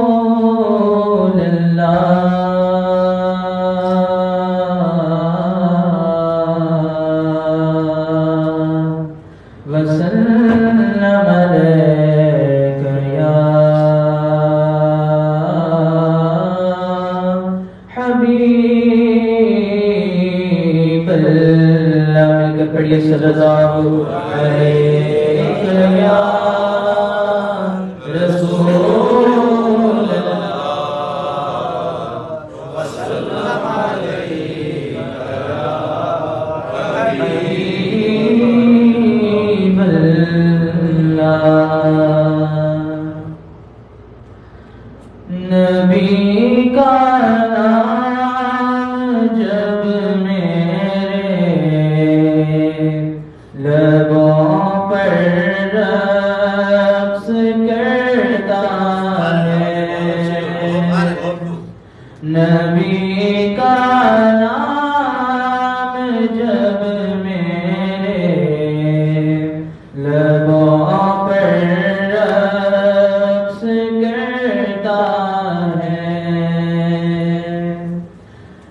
رسول اللہ وسلم علیک یا حبیب اللہ مل کر پڑھیے صلی اللہ علیک یا رسول اللہ وسلم علیک یا حبیب اللہ نبی کا نام جب میرے لبوں پر رقص کرتا ہے نبی کا نام جب میرے لبوں پر رقص کرتا ہے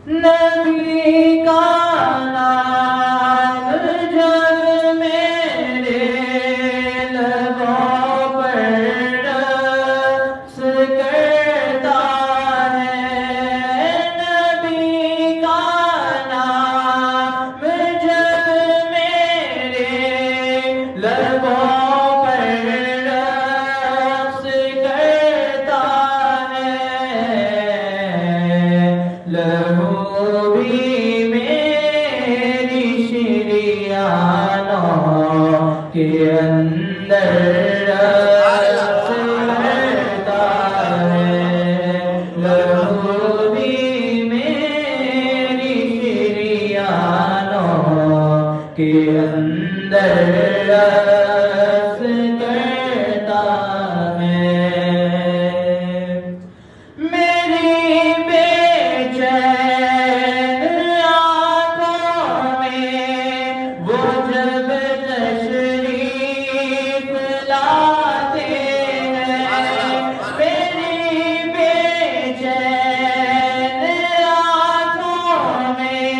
نبی کا نام جب میرے لبوں پر رقص کرتا ہے نبی کا نام جب میرے لبوں پر رقص کرتا ہے لہو بھی میری شریانوں کے اندر رقص کرتا ہے لہو بھی میری شریانوں کے اندر رقص کرتا ہے میری بے چین آنکھوں میں وہ جب تشریف لاتے ہیں میری بے چین آنکھوں میں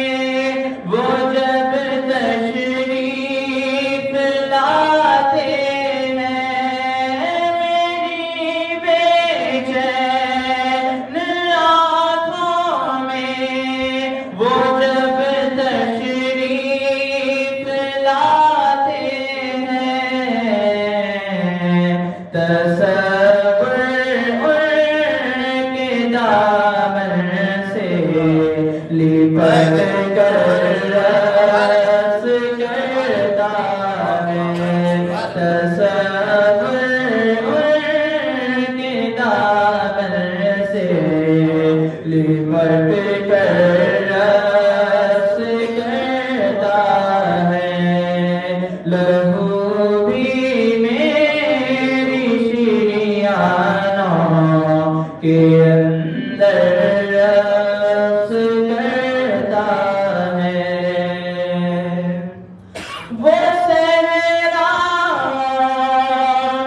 وہ جب تشریف لاتے ہیں میری بے چین آنکھوں میں وہ جب تشریف لاتے ہیں تصور ان کے دامن سے لپٹ کر رقص کرتا ہے تصور ان کے دامن سے لپٹ کر رقص کرتا ہے لہو بھی میری شریانوں کے اندر رقص کرتا ہے وہ صحراؤں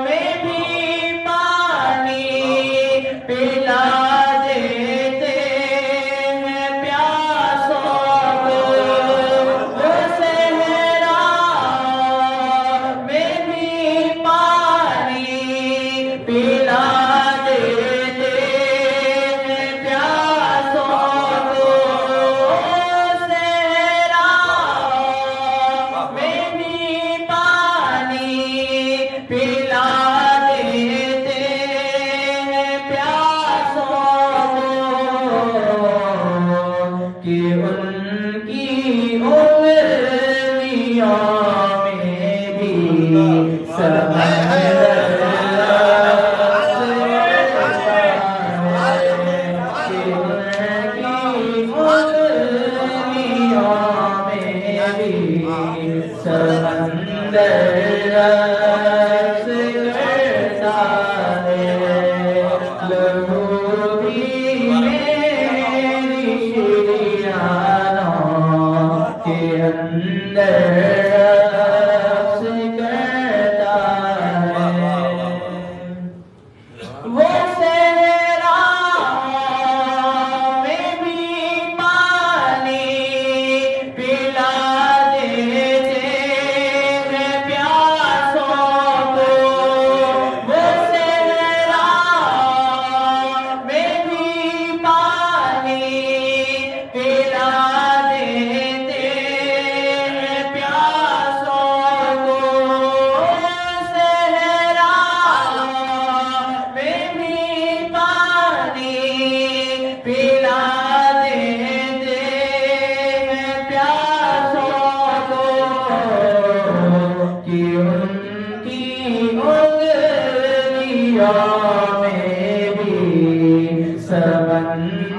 میں بھی پانی پلا دیتے ہیں پیاسوں کو وہ صحراؤں میں بھی پانی پلا دیتے ہیں پیاسوں کو صحراؤں میں بھی پانی پلا دیتے ہیں پیاسوں کو کہ ان کی انگلیوں میں بھی سمندر رقص کرتا ہے کہ ان کی انگلیوں میں بھی سمندر رقص کرتا ہے لہو بھی میری شریانوں کے اندر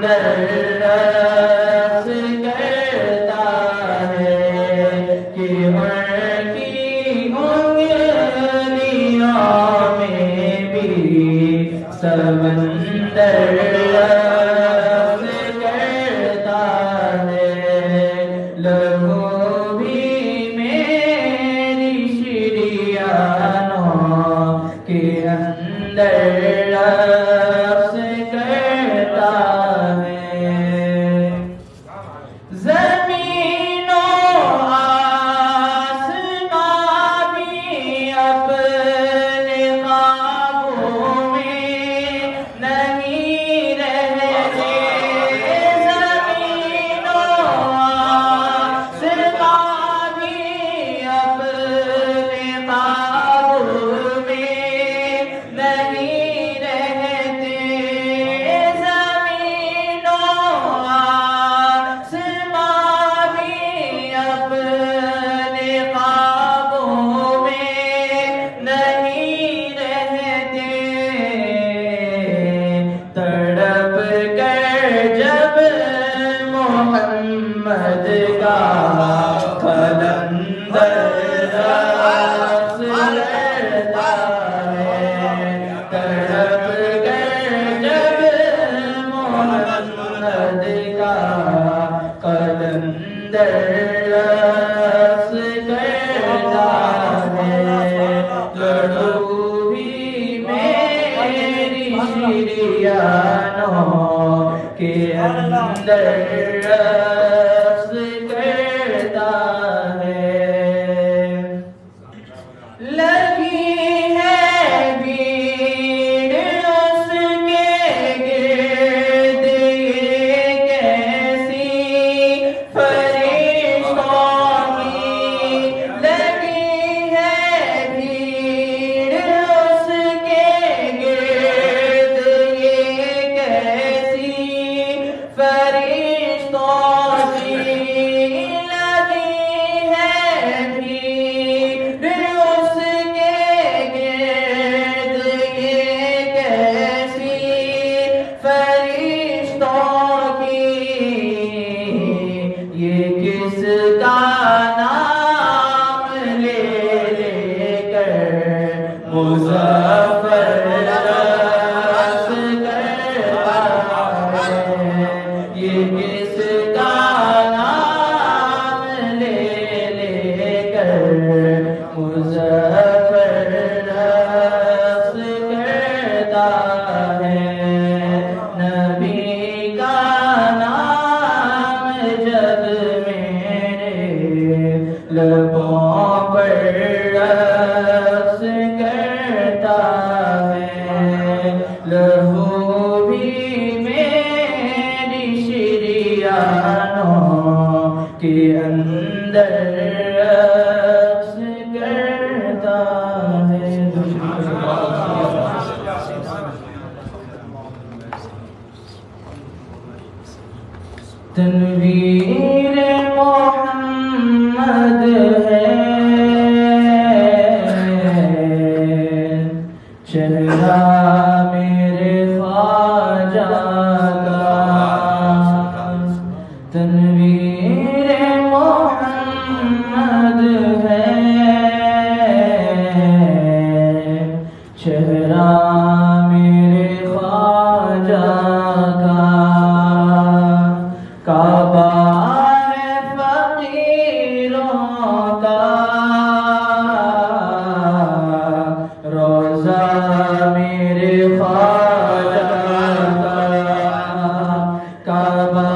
اندر رقص کرتا ہے کہ ان کی انگلیوں میں بھی سمندر رقص کرتا ہے لہو بھی میری شریانوں کے اندر رقص کرتا ہے زمین و آسمان بھی اپنے قابو میں نہیں رہتے زمین و آسمان بھی اپنے قابو میں نہیں رہتے زمین و آسمان بھی اپنے قابو میں نہیں رہتے تڑپ کر جب محمد کا قلندر رقص کرتا ہے تڑپ کر جب محمد کا قلندر رقص کرتا ہے لڑو بھی میری شریانوں کے اندر رقص کرتا ہے لگی ہے بھیڑ اس کے گرد یہ کیسی فرشتوں کی لگی ہے بھیڑ اس کے گرد یہ کیسی فرشتوں کی لگی ہے بھیڑ اس کے گرد یہ کیسی فرشتوں کی یہ کس کا نام لے لے کر مظفر رقص کرتا ہے یہ کس کا نام لے لے کر مظفر رقص کرتا ہے نبی کا نام جب میرے لبوں پر رقص کرتا ہے لہو بھی میری شریانوں کے اندر رقص کرتا ہے تنویر محمد ہے چہرہ میرے خواجہ کا تنویر محمد ہے چہرہ میرے خواجہ کا کعبہ ہے فقیروں کا روزہ میرے خواجہ کا کعبہ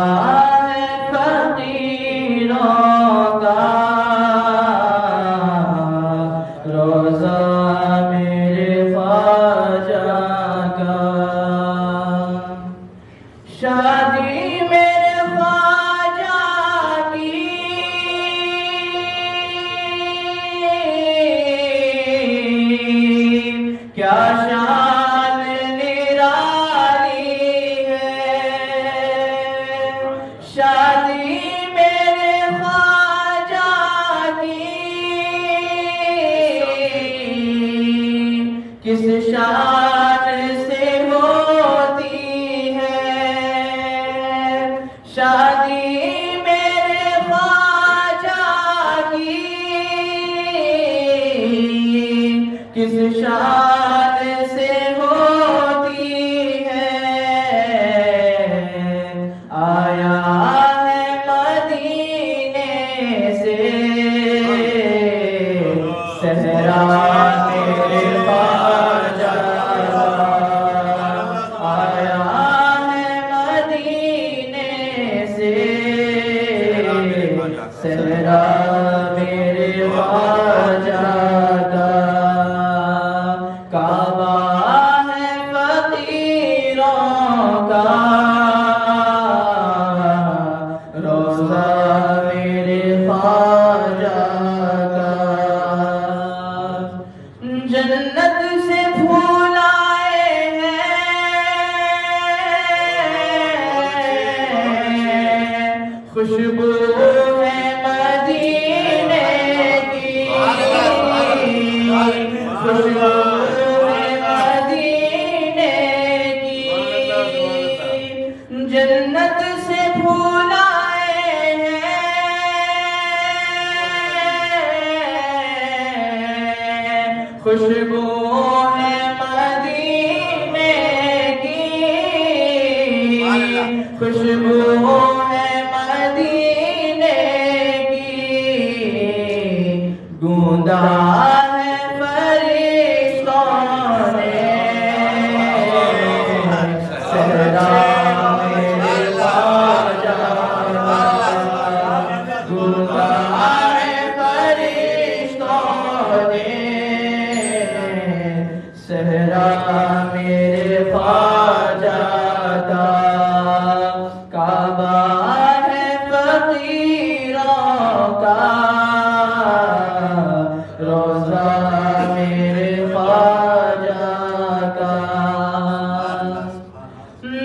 ہے فقیروں کا روزہ میرے خواجہ کا شادی میرے خواجہ کی کیا شان نرالی ہے شادی میرے خواجہ کی کس شان سے ہوتی ہے کس شان سے ہوتی ہے، آیا ہے مدینے سے صحرا میرے خواجہ کا، آیا ہے مدینے سے صحرا میرے خواجہ کا، کعبہ ہے فقیروں کا، روضہ میرے خواجہ کا، جنت سے پھول آئے ہیں، خوشبو ہے مدینے کی، خوشبو ہے مدینے کی، جنت سے پھول آئے ہیں، خوشبو ہے مدینے کی، خوشبو ہے مدینے کی، گوندا ہے فرشتوں نے صحرا میرے خواجہ کا، گوندا ہے فرشتوں نے صحرا میرے خواجہ کا، کعبہ ہے فقیروں کا، روضہ میرے خواجہ کا،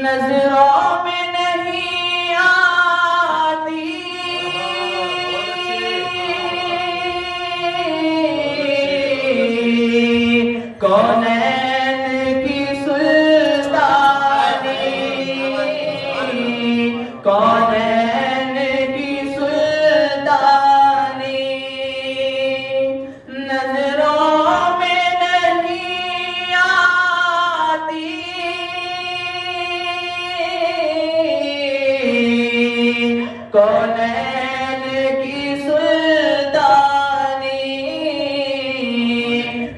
نظروں میں نہیں آتی کونین کی سلطانی، کونین کی سلطانی، نظروں میں نہیں آتی کونین کی سلطانی،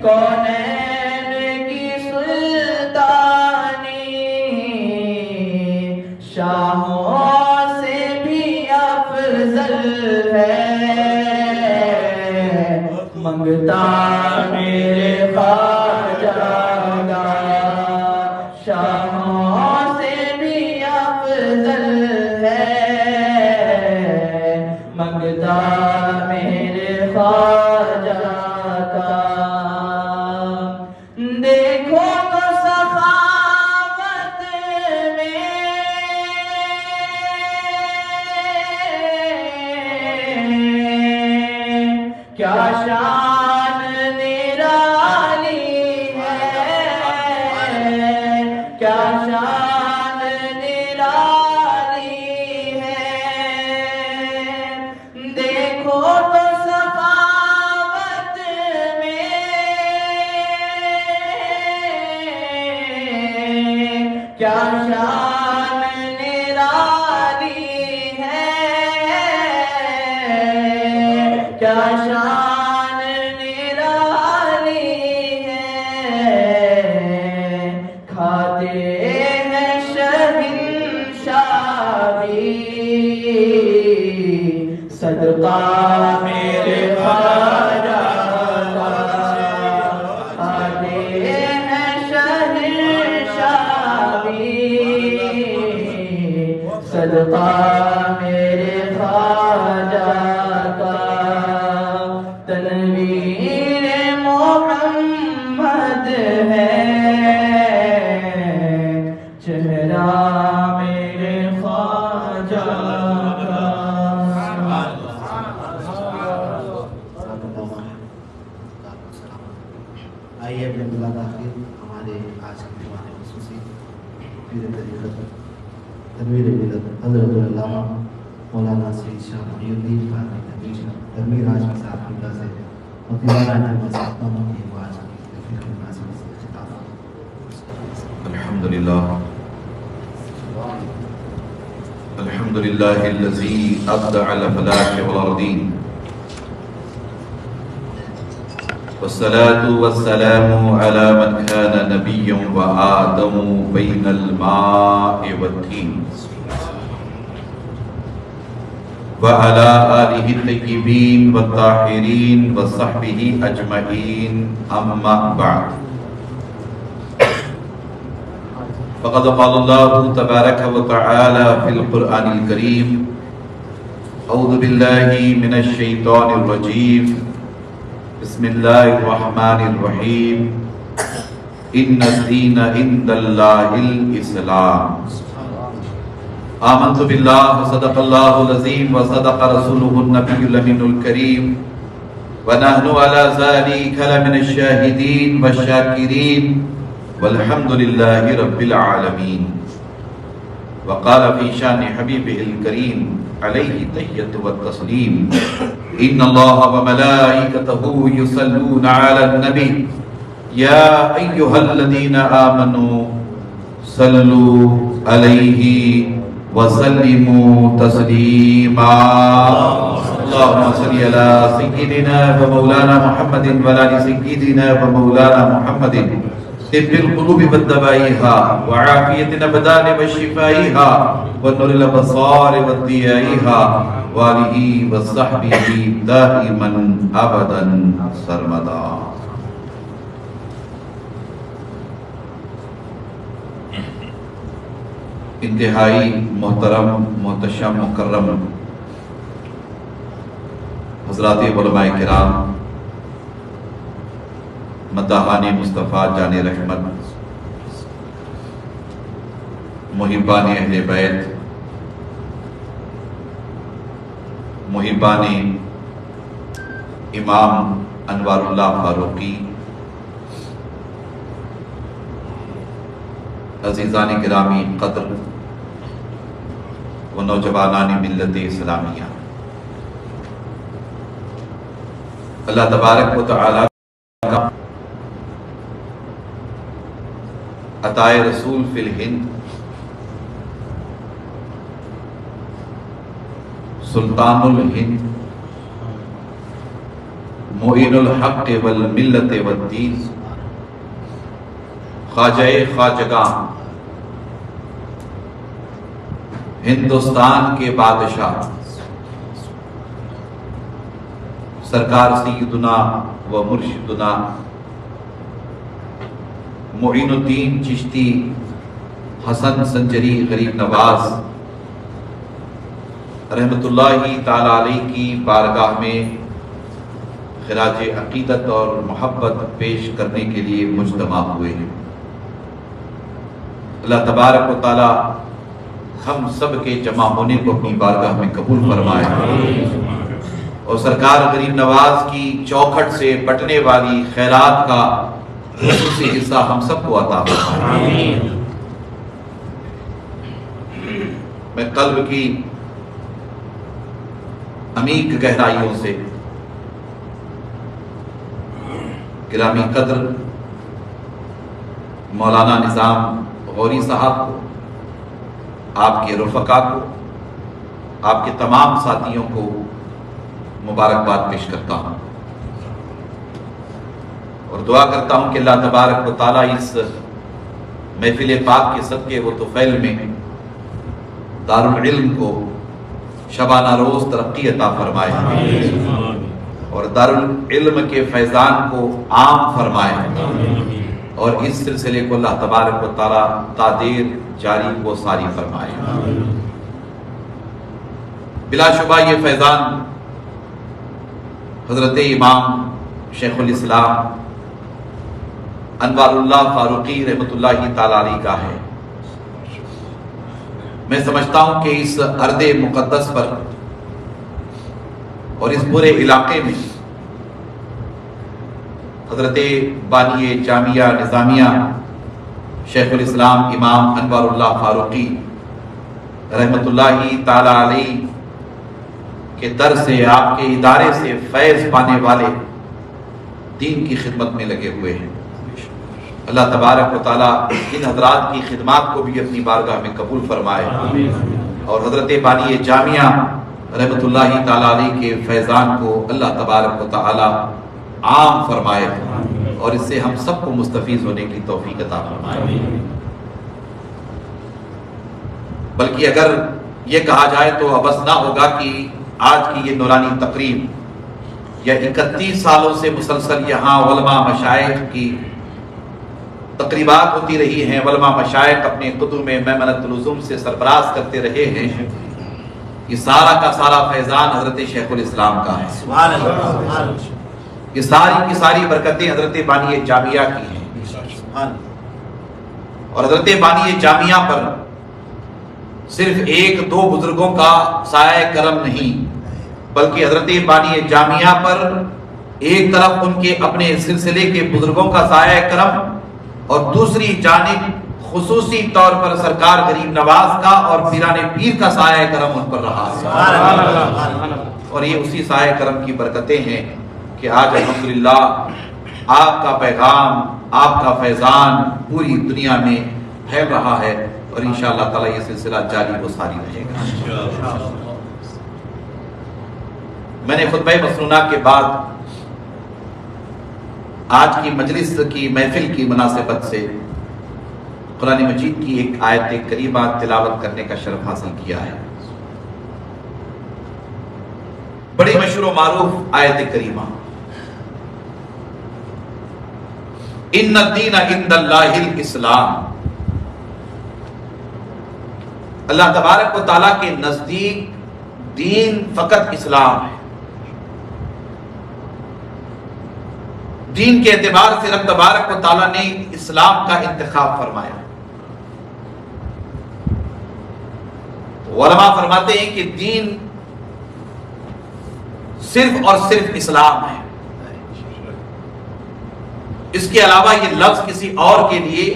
کونین کی سلطانی، شاہوں سے بھی افضل ہے، منگتا میرے خواجہ کا، شاہوں سے بھی افضل ہے، منگتا میرے خواجہ کا، دیکھو تو سخاوت میں کیا شان نرالی ہے، کیا شان نرالی ہے، دیکھو تو سخاوت میں کیا شان نرالی ہے، کیا شان نرالی ہے، کھاتے ہیں شہنشاہی صدقہ میرے خواجہ کا، کھاتے ہیں شہنشاہی صدقہ میرے خواجہ کا، تنویر محمد ہے چہرہ میرے خواجہ کا۔ آئیے اپنے بلاد آخر ہمارے آج کے دیوان خصوصی پیر طریقت تنویر ملت حضرت علامہ مولانا سید شاہ محی الدین قادری تنویر آج کے ساتھ سے اور دیوانہ کے مساطوں کی آواز کی الحمد لله الذي أبدع الأفلاك والأرضين والصلاة والسلام على من كان نبيا وآدم بين الماء والطين وعلى آله الطيبين والطاهرين وصحبه أجمعين أما بعد فقد قال الله تبارك وتعالى في القرآن الكريم أعوذ بالله من الشيطان الرجيم بسم الله الرحمن الرحيم إن الدين عند الله الإسلام آمنت بالله وصدق الله العظيم وصدق رسوله النبي الأمين الكريم ونحن على ذلك لمن الشاهدين والشاكرين والحمد لله رب العالمين وقال في شان حبيبه الكريم عليه التحية والتسليم إن الله وملائكته يصلون على النبي يا أيها الذين آمنوا صلوا عليه وسلموا تسليما اللهم صل على سيدنا ومولانا محمد وعلى آل سيدنا ومولانا محمد طب القلوب والدوائها وعافية الأبدان وشفائها ونور الأبصار وضيائها وآله وصحبه دائما أبدا سرمدا. انتہائی محترم محتشم مکرم حضرات علماء کرام، مداحان مصطفیٰ جان رحمت، محبان اہل بیت، محبان امام انوار اللہ فاروقی، عزیزان گرامی قدر و نوجوانان ملت اسلامیہ، اللہ تبارک و تعالی کا عطائے رسول فی الہند سلطان الہند معین الحق والملت والدین خواجہ خواجگاں ہندوستان کے بادشاہ سرکار سیدنا و مرشدنا معین الدین چشتی حسن سنجری غریب نواز رحمت اللہ تعالی علیہ کی بارگاہ میں خراج عقیدت اور محبت پیش کرنے کے لیے مجتمع ہوئے ہیں۔ اللہ تبارک و تعالی ہم سب کے جمع ہونے کو اپنی بارگاہ میں قبول فرمائے اور سرکار غریب نواز کی چوکھٹ سے بٹنے والی خیرات کا خصوصی حصہ ہم سب کو عطا فرمائے۔ میں قلب کی عمیق گہرائیوں سے گرامی قدر مولانا نظام غوری صاحب کو، آپ کے رفقا کو، آپ کے تمام ساتھیوں کو مبارکباد پیش کرتا ہوں اور دعا کرتا ہوں کہ اللہ تبارک و تعالیٰ اس محفل پاک کے صدقے و طفیل میں دارالعلم کو شبانہ روز ترقی عطا فرمائے اور دارالعلم کے فیضان کو عام فرمائے اور اس سلسلے کو اللہ تبارک و تعالیٰ تادیر جاری و ساری فرمائے۔ بلا شبہ یہ فیضان حضرت امام شیخ الاسلام انوار اللہ فاروقی رحمت اللہ تعالی علیہ کا ہے۔ میں سمجھتا ہوں کہ اس ارض مقدس پر اور اس پورے علاقے میں حضرت بانی جامعہ نظامیہ شیخ الاسلام امام انوار اللہ فاروقی رحمت اللہ تعالی علیہ کے در سے، آپ کے ادارے سے فیض پانے والے دین کی خدمت میں لگے ہوئے ہیں۔ اللہ تبارک و تعالیٰ ان حضرات کی خدمات کو بھی اپنی بارگاہ میں قبول فرمائے اور حضرت بانی جامعہ رحمۃ اللہ تعالیٰ علیہ کے فیضان کو اللہ تبارک و تعالیٰ عام فرمائے اور اس سے ہم سب کو مستفیض ہونے کی توفیق عطا فرمائے۔ بلکہ اگر یہ کہا جائے تو ابس نہ ہوگا کہ آج کی یہ نورانی تقریب یا 31 سالوں سے مسلسل یہاں علماء مشائخ کی تقریبات ہوتی رہی ہیں، علماء مشائخ اپنے قدوم میمنۃ العظم سے سرفراز کرتے رہے ہیں، یہ سارا کا سارا فیضان حضرت شیخ الاسلام کا ہے۔ سبحان اللہ، یہ ساری کی ساری برکتیں حضرت بانی جامعہ کی ہیں، اور حضرت بانی جامعہ پر صرف ایک دو بزرگوں کا سایہ کرم نہیں بلکہ حضرت بانی جامعہ پر ایک طرف ان کے اپنے سلسلے کے بزرگوں کا سایہ کرم اور دوسری جانب خصوصی طور پر سرکار غریب نواز کا اور پیران پیر کا سایہ کرم ان پر رہا ہے، اور یہ اسی سایہ کرم کی برکتیں ہیں کہ آج الحمدللہ آپ کا پیغام، آپ کا فیضان پوری دنیا میں پھیل رہا ہے اور انشاءاللہ تعالی یہ سلسلہ جاری و ساری رہے گا۔ میں نے خطبہ مسنونہ کے بعد آج کی مجلس کی محفل کی مناسبت سے قرآن مجید کی ایک آیت کریمہ تلاوت کرنے کا شرف حاصل کیا ہے۔ بڑی مشہور و معروف آیت کریمہ، ان الدین عند اللہ الاسلام، اللہ تبارک و تعالیٰ کے نزدیک دین فقط اسلام ہے۔ دین کے اعتبار سے رب تبارک و تعالیٰ نے اسلام کا انتخاب فرمایا۔ علماء فرماتے ہیں کہ دین صرف اور صرف اسلام ہے، اس کے علاوہ یہ لفظ کسی اور کے لیے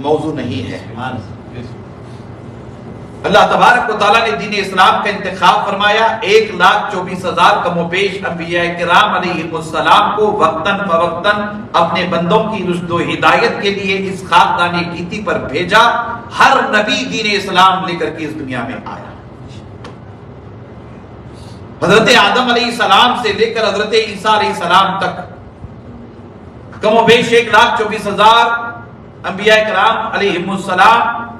موضوع نہیں ہے۔ اللہ تبارک و تعالیٰ نے دین اسلام کا انتخاب فرمایا، 1,24,000 کم و بیش انبیاء کرام علیہ السلام کو وقتاً فوقتاً اپنے بندوں کی رشد و ہدایت کے لیے اس خاکدان گیتی پر بھیجا۔ ہر نبی دین اسلام لے کر کے اس دنیا میں آیا، حضرت آدم علیہ السلام سے لے کر حضرت عیسیٰ علیہ السلام تک کم و بیش 1,24,000 انبیاء کرام علیہ السلام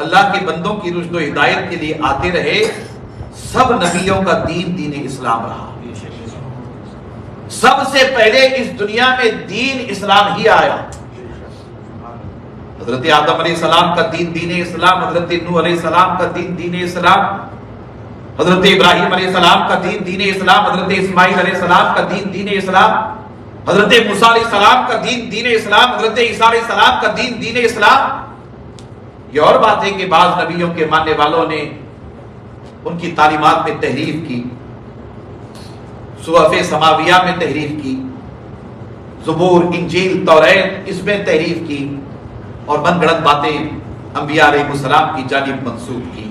اللہ کے بندوں کی رشد و ہدایت کے لیے آتے رہے۔ سب نبیوں کا دین دین اسلام رہا، سب سے پہلے اس دنیا میں دین اسلام ہی آیا۔ حضرت آدم علیہ السلام کا دین دین اسلام، حضرت نوح علیہ السلام کا دین دین اسلام، حضرت ابراہیم علیہ السلام کا دین دین اسلام، حضرت اسماعیل علیہ السلام کا دین دین اسلام، حضرت موسیٰ علیہ السلام کا دین دین اسلام، حضرت عیسیٰ علیہ السلام کا دین دین اسلام۔ یہ اور بات ہے کہ بعض نبیوں کے ماننے والوں نے ان کی تعلیمات میں تحریف کی، صحف سماویہ میں تحریف کی، زبور، انجیل، توریت اس میں تحریف کی اور من گھڑت باتیں انبیاء علیہ السلام کی جانب منسوب کی۔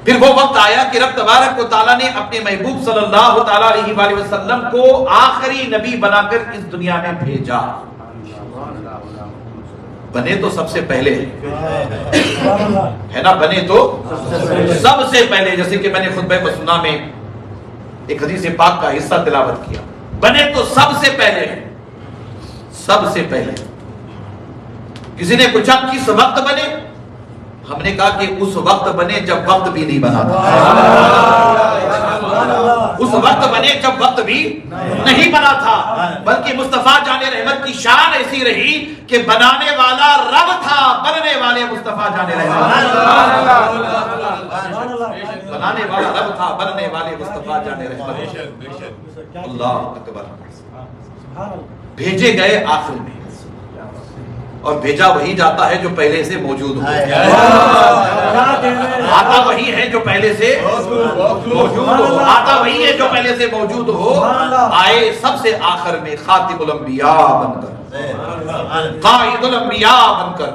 پھر وہ وقت آیا کہ رب تبارک و تعالیٰ نے اپنے محبوب صلی اللہ تعالیٰ علیہ وآلہ وسلم کو آخری نبی بنا کر اس دنیا میں بھیجا۔ بنے تو سب سے پہلے ہے نا، بنے تو سب سے پہلے، جیسے کہ میں نے خطبہ مسنونہ میں ایک حدیث پاک کا حصہ تلاوت کیا، بنے تو سب سے پہلے، سب سے پہلے۔ کسی نے پوچھا کس وقت بنے؟ ہم نے کہا کہ اس وقت بنے جب وقت بھی نہیں بنا تھا، اس وقت بنے جب وقت بھی نہیں بنا تھا، بلکہ مصطفیٰ جان رحمت کی شان ایسی رہی کہ بنانے والا رب تھا، بننے والے مصطفیٰ جان رحمت، بنانے والا رب تھا، بننے والے مصطفیٰ جان رحمت۔ اللہ اکبر۔ بھیجے گئے آخر میں، اور بھیجا وہی جاتا ہے جو پہلے سے موجود ہو، آتا وہی ہے جو پہلے سے موجود ہو، آتا وہی ہے جو پہلے سے موجود ہو۔ آئے سب سے آخر میں خاتم الانبیاء بن کر، قائد الانبیاء بن کر،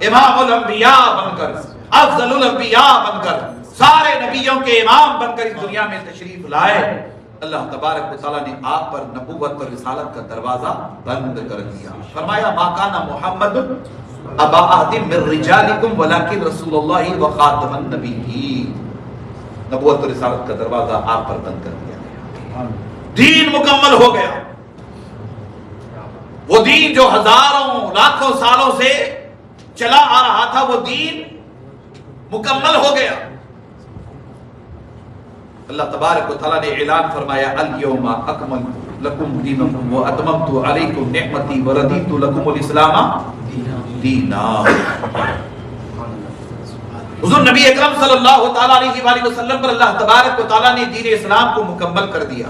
امام الانبیاء بن کر، افضل الانبیاء بن کر، سارے نبیوں کے امام بن کر اس دنیا میں تشریف لائے۔ اللہ تبارک و تعالیٰ نے آپ پر نبوت اور رسالت کا دروازہ بند کر دیا. فرمایا ما کان محمد ابا احد من رجالکم ولکن رسول اللہ وخاتم النبیین. نبوت اور رسالت کا دروازہ آپ پر بند کر دیا گیا. دین مکمل ہو گیا. وہ دین جو ہزاروں لاکھوں سالوں سے چلا آ رہا تھا وہ دین مکمل ہو گیا. اللہ تبارک و تعالیٰ نے اعلان فرمایا الیوم اکملت لکم دینکم واتممت علیکم نعمتی ورضیت لکم الاسلام دینا. حضور نبی اکرم صلی اللہ تعالیٰ علیہ وآلہ وسلم پر اللہ تبارک و تعالیٰ نے دین اسلام کو مکمل کر دیا.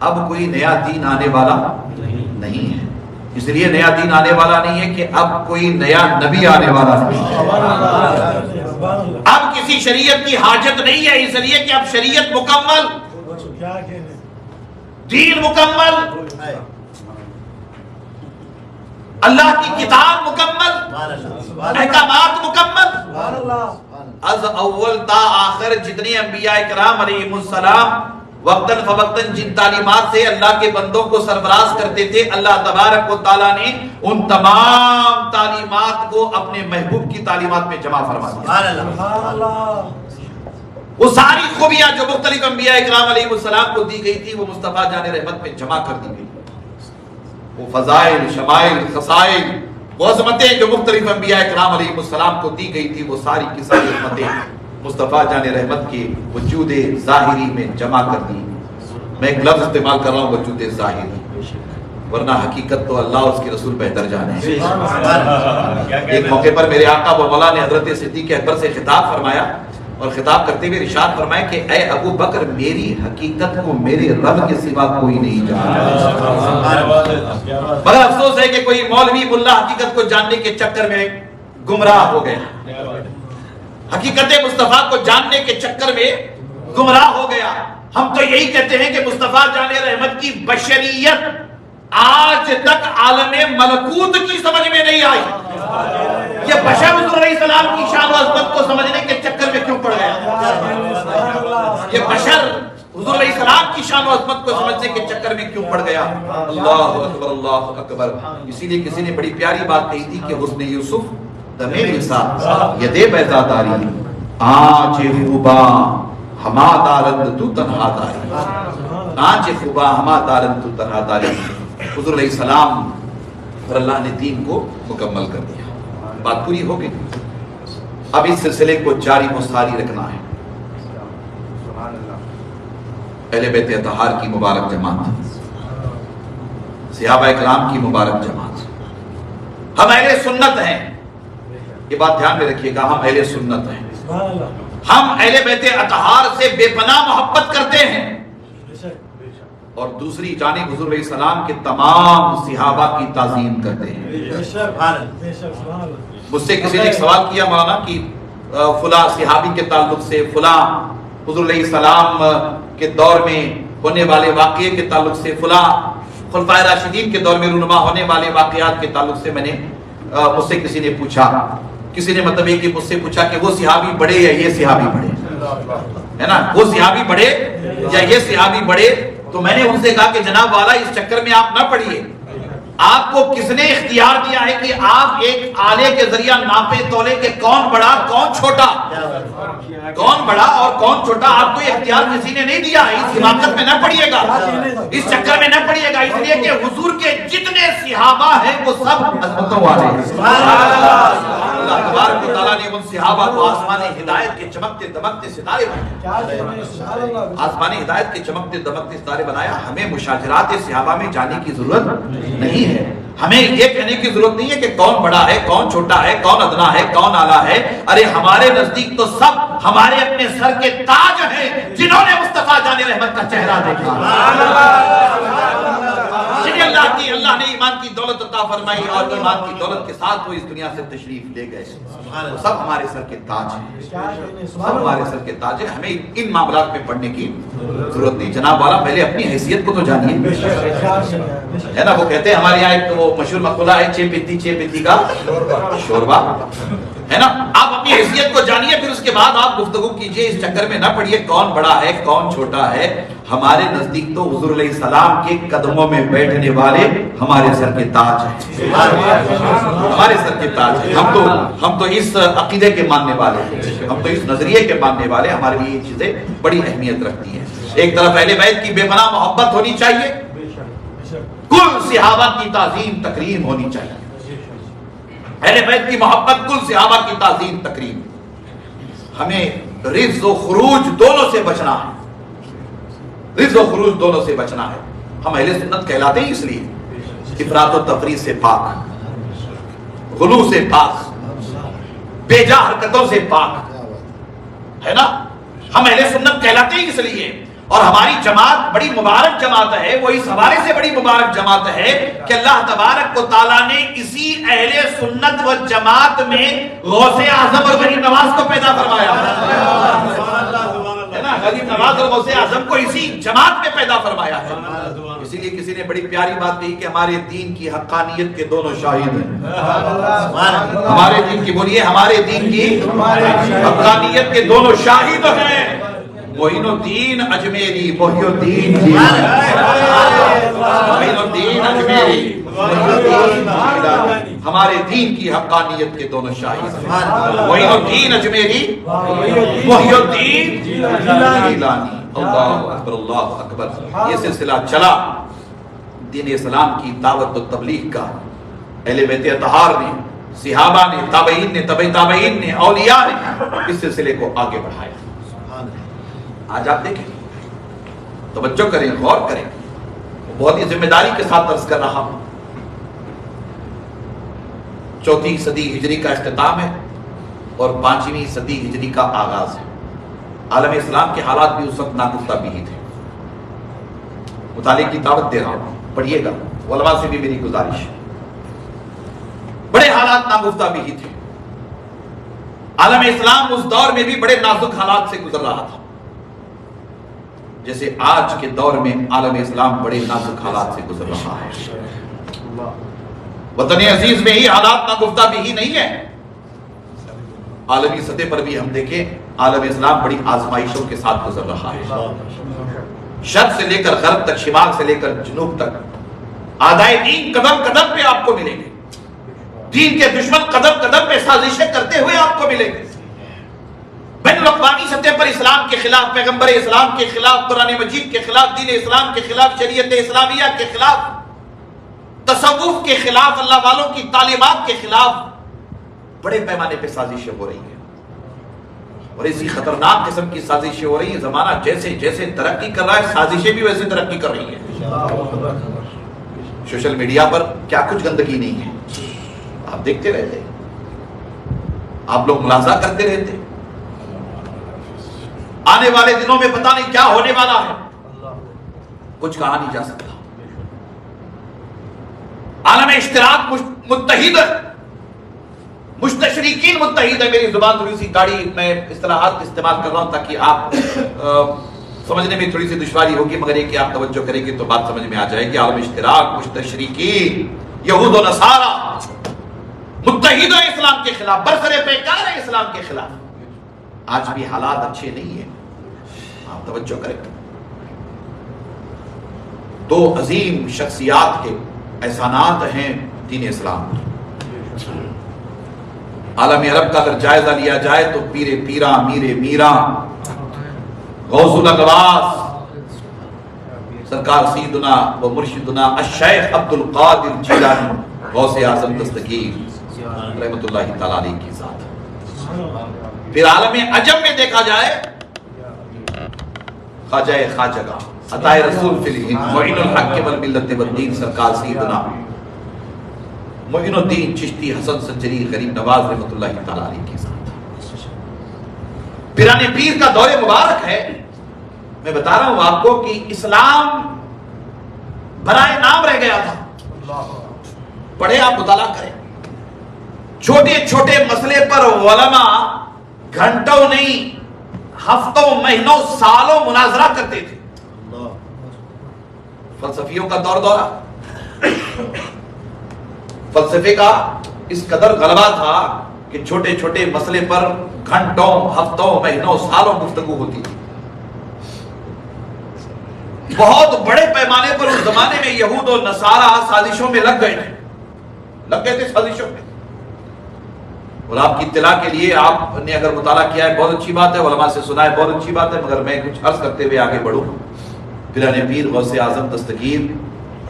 اب کوئی نیا دین آنے والا نہیں ہے. اس لیے نیا دین آنے والا نہیں ہے کہ اب کوئی نیا نبی آنے والا نہیں ہے. اب کسی شریعت کی حاجت نہیں ہے، اس لیے کہ اب شریعت مکمل، دین مکمل، اللہ کی کتاب مکمل، احکامات مکمل. از اول تا آخر جتنے انبیاء کرام علیہ السلام وقتاً فوقتاً جن تعلیمات سے اللہ کے بندوں کو سرفراز کرتے تھے، اللہ تبارک و تعالیٰ نے ان تمام تعلیمات کو اپنے محبوب کی تعلیمات میں جمع فرما دیا. وہ ساری خوبیاں جو مختلف انبیاء اکرام علیہ السلام کو دی گئی تھی وہ مصطفیٰ جان رحمت میں جمع کر دی گئی. وہ فضائل، شمائل، خصائل، وہ عظمتیں جو مختلف انبیاء اکرام علیہ السلام کو دی گئی تھی وہ ساری کی ساری عظمتیں مصطفیٰ جان رحمت کے وجود ظاہری میں جمع کر دی. میں ایک لفظ استعمال کر رہا ہوں وجود ظاہری، ورنہ حقیقت تو اللہ اس کے رسول بہتر جانے. ایک موقع پر میرے آقا و مولا نے حضرت صدیق اکبر سے خطاب فرمایا اور خطاب کرتے ہوئے ارشاد فرمایا کہ اے ابو بکر میری حقیقت کو میرے رب کے سوا کوئی نہیں جانتا. مگر افسوس ہے کہ کوئی مولوی ملا حقیقت کو جاننے کے چکر میں گمراہ ہو گیا، حقیقت مصطفیٰ کو جاننے کے چکر میں گمراہ ہو گیا. ہم تو یہی کہتے ہیں کہ مصطفیٰ جان رحمت کی بشریت آج تک عالم ملکوت کی سمجھ میں نہیں آئی. یہ بشر حضور علیہ السلام کی شان و عظمت کو سمجھنے کے چکر میں کیوں پڑ گیا؟ یہ بشر حضور علیہ السلام کی شان و عظمت کو سمجھنے کے چکر میں کیوں پڑ گیا؟ اللہ اکبر، اللہ اکبر. اسی لیے کسی نے بڑی پیاری بات کہی تھی کہ حسن یوسف دمے نسا یدے بیزاداری آنچ خوبا ہما دارند تو تنہا داری. آنچ خوبا ہما دارند تو تنہا داری. حضور علیہ السلام اور اللہ نے دین کو مکمل کر دیا. بات پوری ہو گئی. اب اس سلسلے کو جاری و ساری رکھنا ہے. اہل بیت اطہار کی مبارک جماعت، صحابہ کرام کی مبارک جماعت، ہم اہل سنت ہیں. یہ بات دھیان میں رکھیے گا، ہم اہل سنت ہیں. ہم اہل بیت اطہار سے بے پناہ محبت کرتے ہیں اور دوسری جانب حضور علیہ السلام کے تمام صحابہ کی تعظیم کرتے ہیں. مجھ سے کسی نے ایک سوال کیا مولانا کہ فلاں صحابی کے تعلق سے، فلاں حضور علیہ السلام کے دور میں ہونے والے واقعے کے تعلق سے، فلاں خلفائے راشدین کے دور میں رونما ہونے والے واقعات کے تعلق سے میں نے مجھ سے کسی نے پوچھا، کسی نے مطلب یہ کہ مجھ سے پوچھا کہ وہ صحابی بڑے یا یہ صحابی بڑے، ہے نا، وہ صحابی بڑے یا یہ صحابی بڑے. تو میں نے ان سے کہا کہ جناب والا اس چکر میں آپ نہ پڑھیے. آپ کو کس نے اختیار دیا ہے کہ آپ ایک آلے کے ذریعہ ناپے تولے کہ کون بڑا کون چھوٹا، کون بڑا اور کون چھوٹا؟ آپ کو اختیار کسی نے نہیں دیا. اس حماقت میں نہ پڑھیے گا، اس چکر میں نہ پڑھیے گا، اس لیے کہ حضور کے جتنے صحابہ ہیں وہ سب عظمتوں والے ہیں. اللہ تبارک و تعالیٰ نے ان صحابہ کو آسمان ہدایت کے چمکتے دمکتے ستارے بنائے. آسمان ہدایت کے چمکتے دمکتے ستارے بنایا. ہمیں مشاجرات صحابہ میں جانے کی ضرورت نہیں ہے. ہمیں یہ کہنے کی ضرورت نہیں ہے کہ کون بڑا ہے، کون چھوٹا ہے، کون ادنا ہے، کون اعلیٰ ہے. ارے ہمارے نزدیک تو سب ہمارے اپنے سر کے تاج ہیں جنہوں نے مصطفیٰ جان رحمت کا چہرہ دیکھا، جنہیں اللہ نے ایمان کی دولت عطا فرمائی اور ایمان کی دولت کے ساتھ وہ اس دنیا سے تشریف لے گئے. وہ سب ہمارے سر کے تاج ہیں، سب ہمارے سر کے تاج ہیں. ہمیں ان معاملات میں پڑھنے کی ضرورت نہیں. جناب والا پہلے اپنی حیثیت کو تو جانیے، ہے نا. وہ کہتے ہیں ہمارے یہاں ایک تو وہ مشہور مقولہ ہے چھ پیتی کا شوربا، ہے نا. آپ اپنی حیثیت کو جانیے، پھر اس کے بعد آپ گفتگو کیجئے. اس چکر میں نہ پڑھیے کون بڑا ہے کون چھوٹا ہے. ہمارے نزدیک تو حضور علیہ السلام کے قدموں میں بیٹھنے والے ہمارے سر کے تاج ہیں، ہمارے سر کے تاج ہیں۔ ہم تو اس عقیدے کے ماننے والے ہیں، ہم تو اس نظریے کے ماننے والے، ہمارے لیے یہ چیزیں بڑی اہمیت رکھتی ہیں۔ ایک طرف اہل بیت کی بے پناہ محبت ہونی چاہیے، کل صحابہ کی تعظیم تکریم ہونی چاہیے، اہل بیت کی محبت، کل صحابہ کی تعظیم تکریم۔ ہمیں رزق و خروج دونوں سے بچنا ہے، رزق و خروج دونوں سے بچنا ہے۔ ہم اہل سنت کہلاتے ہیں اس لیے افراط و تفریط سے پاک، غلو سے پاک، بے جا حرکتوں سے پاک، ہے نا؟ ہم اہل سنت کہلاتے ہیں اس لیے، اور ہماری جماعت بڑی مبارک جماعت ہے، وہ اس حوالے سے بڑی مبارک جماعت ہے کہ اللہ تبارک و تعالیٰ نے اسی اہل سنت و جماعت میں غوث اعظم اور غریب نواز کو پیدا فرمایا ہے نا؟ غریب نواز اور غوث اعظم کو اسی جماعت میں پیدا فرمایا ہے۔ اسی لیے کسی نے بڑی پیاری بات کہی کہ ہمارے دین کی حقانیت کے دونوں شاہد ہیں، ہمارے دین کی، بولیے، ہمارے دین کی حقانیت کے دونوں شاہد ہیں، معین الدین اجمیری، محی الدین جیلانی، معین الدین اجمیری، محی الدین جیلانی، ہمارے دین کی حقانیت کے دونوں شاہد ہیں، معین الدین اجمیری، محی الدین جیلانی۔ اللہ اکبر، اللہ اکبر۔ یہ سلسلہ چلا دین اسلام کی دعوت و تبلیغ کا، اہل بیت اطہار نے، صحابہ نے، تابعین نے، تبع تابعین نے، اولیاء نے اس سلسلے کو آگے بڑھایا۔ آج آپ دیکھیں، توجہ کریں، غور کریں، بہت ہی ذمہ داری کے ساتھ عرض کر رہا ہوں۔ 4 صدی ہجری کا اختتام ہے اور 5ویں صدی ہجری کا آغاز ہے۔ عالم اسلام کے حالات بھی اس وقت ناگفتہ بھی ہی تھے۔ مطالعے کی دعوت دے رہا ہوں، پڑھیے گا، علماء سے بھی میری گزارش ہے۔ بڑے حالات ناگفتہ بھی ہی تھے۔ عالم اسلام اس دور میں بھی بڑے نازک حالات سے گزر رہا تھا، جیسے آج کے دور میں عالم اسلام بڑے نازک حالات سے گزر رہا ہے۔ وطن عزیز میں ہی حالات ناگفتہ بھی ہی نہیں ہے، عالمی سطح پر بھی ہم دیکھیں عالم اسلام بڑی آزمائشوں کے ساتھ گزر رہا ہے۔ شرق سے لے کر غرب تک، شمال سے لے کر جنوب تک، اعدائے دین قدم قدم پہ آپ کو ملیں گے، دین کے دشمن قدم قدم پہ سازشیں کرتے ہوئے آپ کو ملیں گے۔ بین الاقوامی سطح پر اسلام کے خلاف، پیغمبر اسلام کے خلاف، قرآن مجید کے خلاف، دین اسلام کے خلاف، شریعت اسلامیہ کے خلاف، تصوف کے خلاف، اللہ والوں کی تعلیمات کے خلاف بڑے پیمانے پہ سازشیں ہو رہی ہیں، اور اسی خطرناک قسم کی سازشیں ہو رہی ہیں۔ زمانہ جیسے جیسے ترقی کر رہا ہے، سازشیں بھی ویسے ترقی کر رہی ہیں۔ سوشل میڈیا پر کیا کچھ گندگی نہیں ہے، آپ دیکھتے رہتے، آپ لوگ ملاحظہ کرتے رہتے۔ آنے والے دنوں میں پتہ نہیں کیا ہونے والا ہے، کچھ کہا نہیں جا سکتا۔ عالم اشتراک متحد ہے، مستشرقین متحد ہے۔ میری زبان تھوڑی سی گاڑی، میں اصطلاحات استعمال کر رہا ہوں تاکہ آپ سمجھنے میں تھوڑی سی دشواری ہوگی، مگر یہ کہ آپ توجہ کریں گے تو بات سمجھ میں آ جائے گی۔ عالم اشتراک، مستشرقین، یہود و نصارہ متحد ہے اسلام کے خلاف، برسر پیکار ہے اسلام کے خلاف۔ آج بھی حالات اچھے نہیں ہیں، آپ توجہ کریں۔ 2 عظیم شخصیات کے احسانات ہیں دین اسلام۔ عالم عرب کا اگر جائزہ لیا جائے تو پیر پیراں، میر میراں، غوث الاغواث سرکار سیدنا و مرشدنا الشیخ عبد القادر جیلانی غوث اعظم دستگیر رحمت اللہ تعالی علیہ کی ذات۔ پھر عالم عجم میں دیکھا جائے خواجہ خواجگاں، عطائے رسول فی الہند، معین الحق والملت والدین سرکار سیدنا معین الدین چشتی حسن سنجری غریب نواز رحمت اللہ تعالی علیہ کی ذات۔ پیران پیر کا دور مبارک ہے۔ میں بتا رہا ہوں آپ کو کہ اسلام برائے نام رہ گیا تھا۔ پڑھے، آپ مطالعہ کریں، چھوٹے چھوٹے مسئلے پر علماء گھنٹوں نہیں، ہفتوں، مہینوں، سالوں مناظرہ کرتے تھے۔ فلسفیوں کا دور دورہ، فلسفے کا اس قدر غلبہ تھا کہ چھوٹے چھوٹے مسئلے پر گھنٹوں، ہفتوں، مہینوں، سالوں گفتگو ہوتی تھی۔ بہت بڑے پیمانے پر اس زمانے میں یہود اور نصارہ سازشوں میں لگ گئے تھے سازشوں میں. اور آپ کی اطلاع کے لیے آپ نے اگر مطالعہ کیا ہے بہت اچھی بات ہے، علماء سے سنا ہے بہت اچھی بات ہے، مگر میں کچھ عرض کرتے ہوئے آگے بڑھوں. پیرانے پیر غوث اعظم دستگیر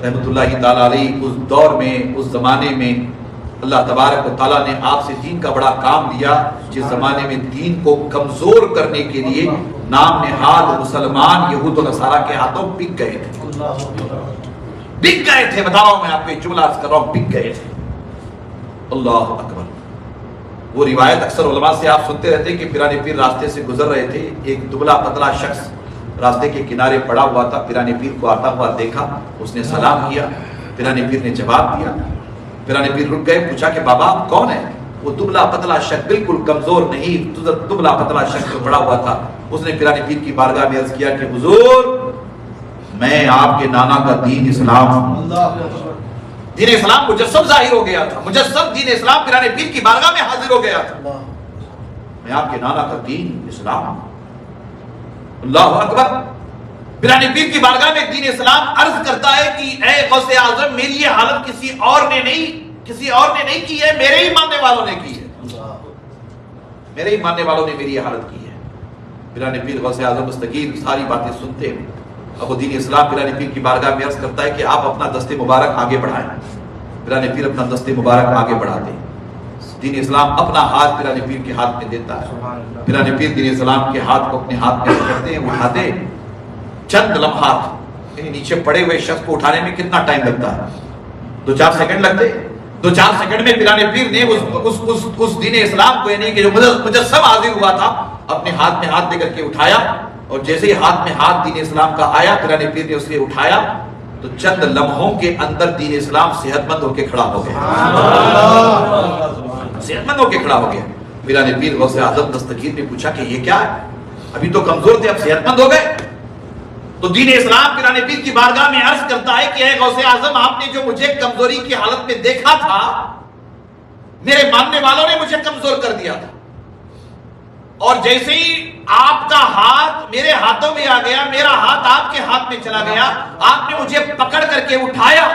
رحمۃ اللہ تعالی علیہ اس دور میں، اس زمانے میں اللہ تبارک و تعالیٰ نے آپ سے دین کا بڑا کام لیا، جس زمانے میں دین کو کمزور کرنے کے لیے نام نہاد مسلمان یہود و نصارہ کے ہاتھوں بک گئے تھے. بتا رہا ہوں میں آپ کو ایک جملہ عرض کر رہا ہوں، بک گئے تھے. اللہ اکبر. وہ روایت اکثر علماء سے آپ سنتے رہتے ہیں کہ پیرانے پیر راستے سے گزر رہے تھے، ایک دبلا پتلا شخص راستے کے کنارے پڑا ہوا تھا. پیرانے پیر کو آتا ہوا دیکھا، اس نے سلام کیا، پیرانے پیر نے جواب دیا. پیرانے پیر رک گئے، پوچھا کہ بابا آپ کون ہیں؟ وہ دبلا پتلا شخص، بالکل کمزور نہیں، دبلا پتلا شخص جو پڑا ہوا تھا، اس نے پیرانے پیر کی بارگاہ میں عرض کیا کہ حضور میں آپ کے نانا کا دین اسلام ہوں. دین اسلام مجسم ظاہر ہو گیا تھا، مجسم دین اسلام پیرانے پیر کی بارگاہ میں حاضر ہو گیا تھا. میں آپ کے نانا کا دین اسلام ہوں. اللہ اکبر. پیرانے پیر کی بارگاہ میں دین اسلام عرض کرتا ہے کہ اے غوث اعظم میری یہ حالت کسی اور نے نہیں کی ہے، میرے ہی ماننے والوں نے کی ہے، میرے ہی ماننے والوں نے میری یہ حالت کی ہے. پیرانے پیر غوث اعظم دستگیر ساری باتیں سنتے ہیں. اب وہ دین اسلام پیرانے پیر کی بارگاہ میں عرض کرتا ہے کہ آپ اپنا دست مبارک آگے بڑھائیں. پیرانے پیر اپنا دست مبارک آگے بڑھاتے ہیں. دین اسلام اپنا ہاتھ پیرانے پیر کے ہاتھ میں دیتا ہے. پیرانے پیر دین اسلام کے ہاتھ کو اپنے ہاتھ میں کرتے ہیں، اٹھاتے. چند لمحات، یعنی نیچے پڑے ہوئے شخص کو اٹھانے میں کتنا ٹائم لگتا ہے؟ 2-4 سیکنڈ لگتے. 2-4 سیکنڈ میں پیرانے پیر نے اس دین اسلام کو، یعنی کہ جو مجسم حاضر ہوا تھا، اپنے ہاتھ میں ہاتھ دے کر کے اٹھایا. اور جیسے ہی ہاتھ میں ہاتھ دین اسلام کا آیا، پیرانے پیر نے اسے اٹھایا تو چند لمحوں کے اندر دین اسلام صحت مند ہو کے کھڑا ہو گیا. صحت مند ہو کے کھڑا ہو گیا. پیرانے پیر غوث اعظم دستگیر نے پوچھا کہ یہ کیا ہے؟ ابھی تو کمزور تھے، اب صحت مند ہو گئے. تو دین اسلام پیرانے پیر کی بارگاہ میں عرض کرتا ہے کہ اے غوث اعظم آپ نے جو مجھے کمزوری کی حالت میں دیکھا تھا، میرے ماننے والوں نے مجھے کمزور کر دیا تھا. اور جیسے ہی آپ کا ہاتھ میرے ہاتھوں میں آ گیا، میرا ہاتھ آپ کے ہاتھ میں چلا گیا، آپ نے مجھے پکڑ کر کے اٹھایا.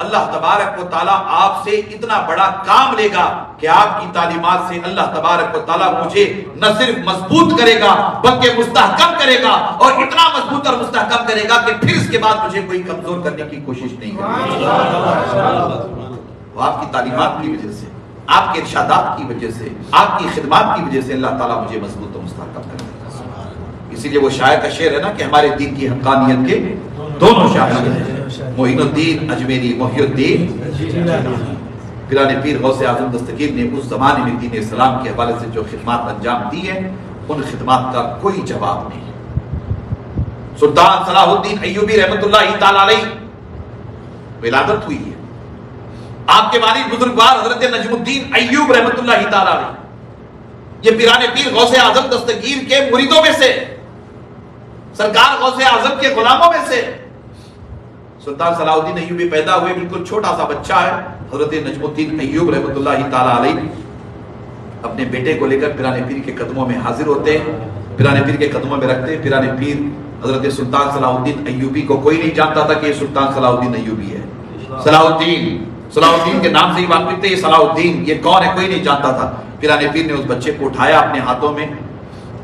اللہ تبارک و تعالیٰ آپ سے اتنا بڑا کام لے گا کہ آپ کی تعلیمات سے اللہ تبارک و تعالیٰ مجھے نہ صرف مضبوط کرے گا بلکہ مستحکم کرے گا، اور اتنا مضبوط اور مستحکم کرے گا کہ پھر اس کے بعد مجھے کوئی کمزور کرنے کی کوشش نہیں کرے گا. وہ آپ کی تعلیمات کی وجہ سے، آپ کے ارشادات کی وجہ سے، آپ کی خدمات کی وجہ سے اللہ تعالیٰ مجھے مضبوط و مستحکم کرے گا. اسی لیے وہ شاعر کا شعر ہے نا کہ ہمارے دین کی حقانیت کے دونوں شاہد ہیں، معین الدین اجمیری، محی الدین. پیرانے پیر غوث اعظم دستگیر نے اس زمانے میں دین اسلام کے حوالے سے جو خدمات انجام دی ہیں، ان خدمات کا کوئی جواب نہیں. سلطان صلاح الدین ایوبی رحمۃ اللہ تعالی علیہ ولادت ہوئی ہے. آپ کے والد بزرگوار حضرت نجم الدین ایوب رحمۃ اللہ تعالی علیہ، یہ پیرانے پیر غوث اعظم دستگیر کے مریدوں میں سے، سرکار غوث اعظم کے غلاموں میں سے. سلطان صلاح الدین ایوبی پیدا ہوئے، بالکل چھوٹا سا بچہ ہے. حضرت نجم الدین ایوب رحمۃ اللہ تعالی علیہ اپنے بیٹے کو لے کر پیرانے پیر کے قدموں میں حاضر ہوتے ہیں، پیرانے پیر کے قدموں میں رکھتے ہیں. پیرانے پیر حضرت سلطان صلاح الدین ایوبی کو کوئی نہیں جانتا تھا کہ یہ سلطان صلاح الدین ایوبی ہے. صلاح الدین کے نام سے ہی واقف تھے. یہ صلاح الدین یہ کون ہے کوئی نہیں جانتا تھا. پیرانے پیر نے اس بچے کو اٹھایا، اپنے ہاتھوں میں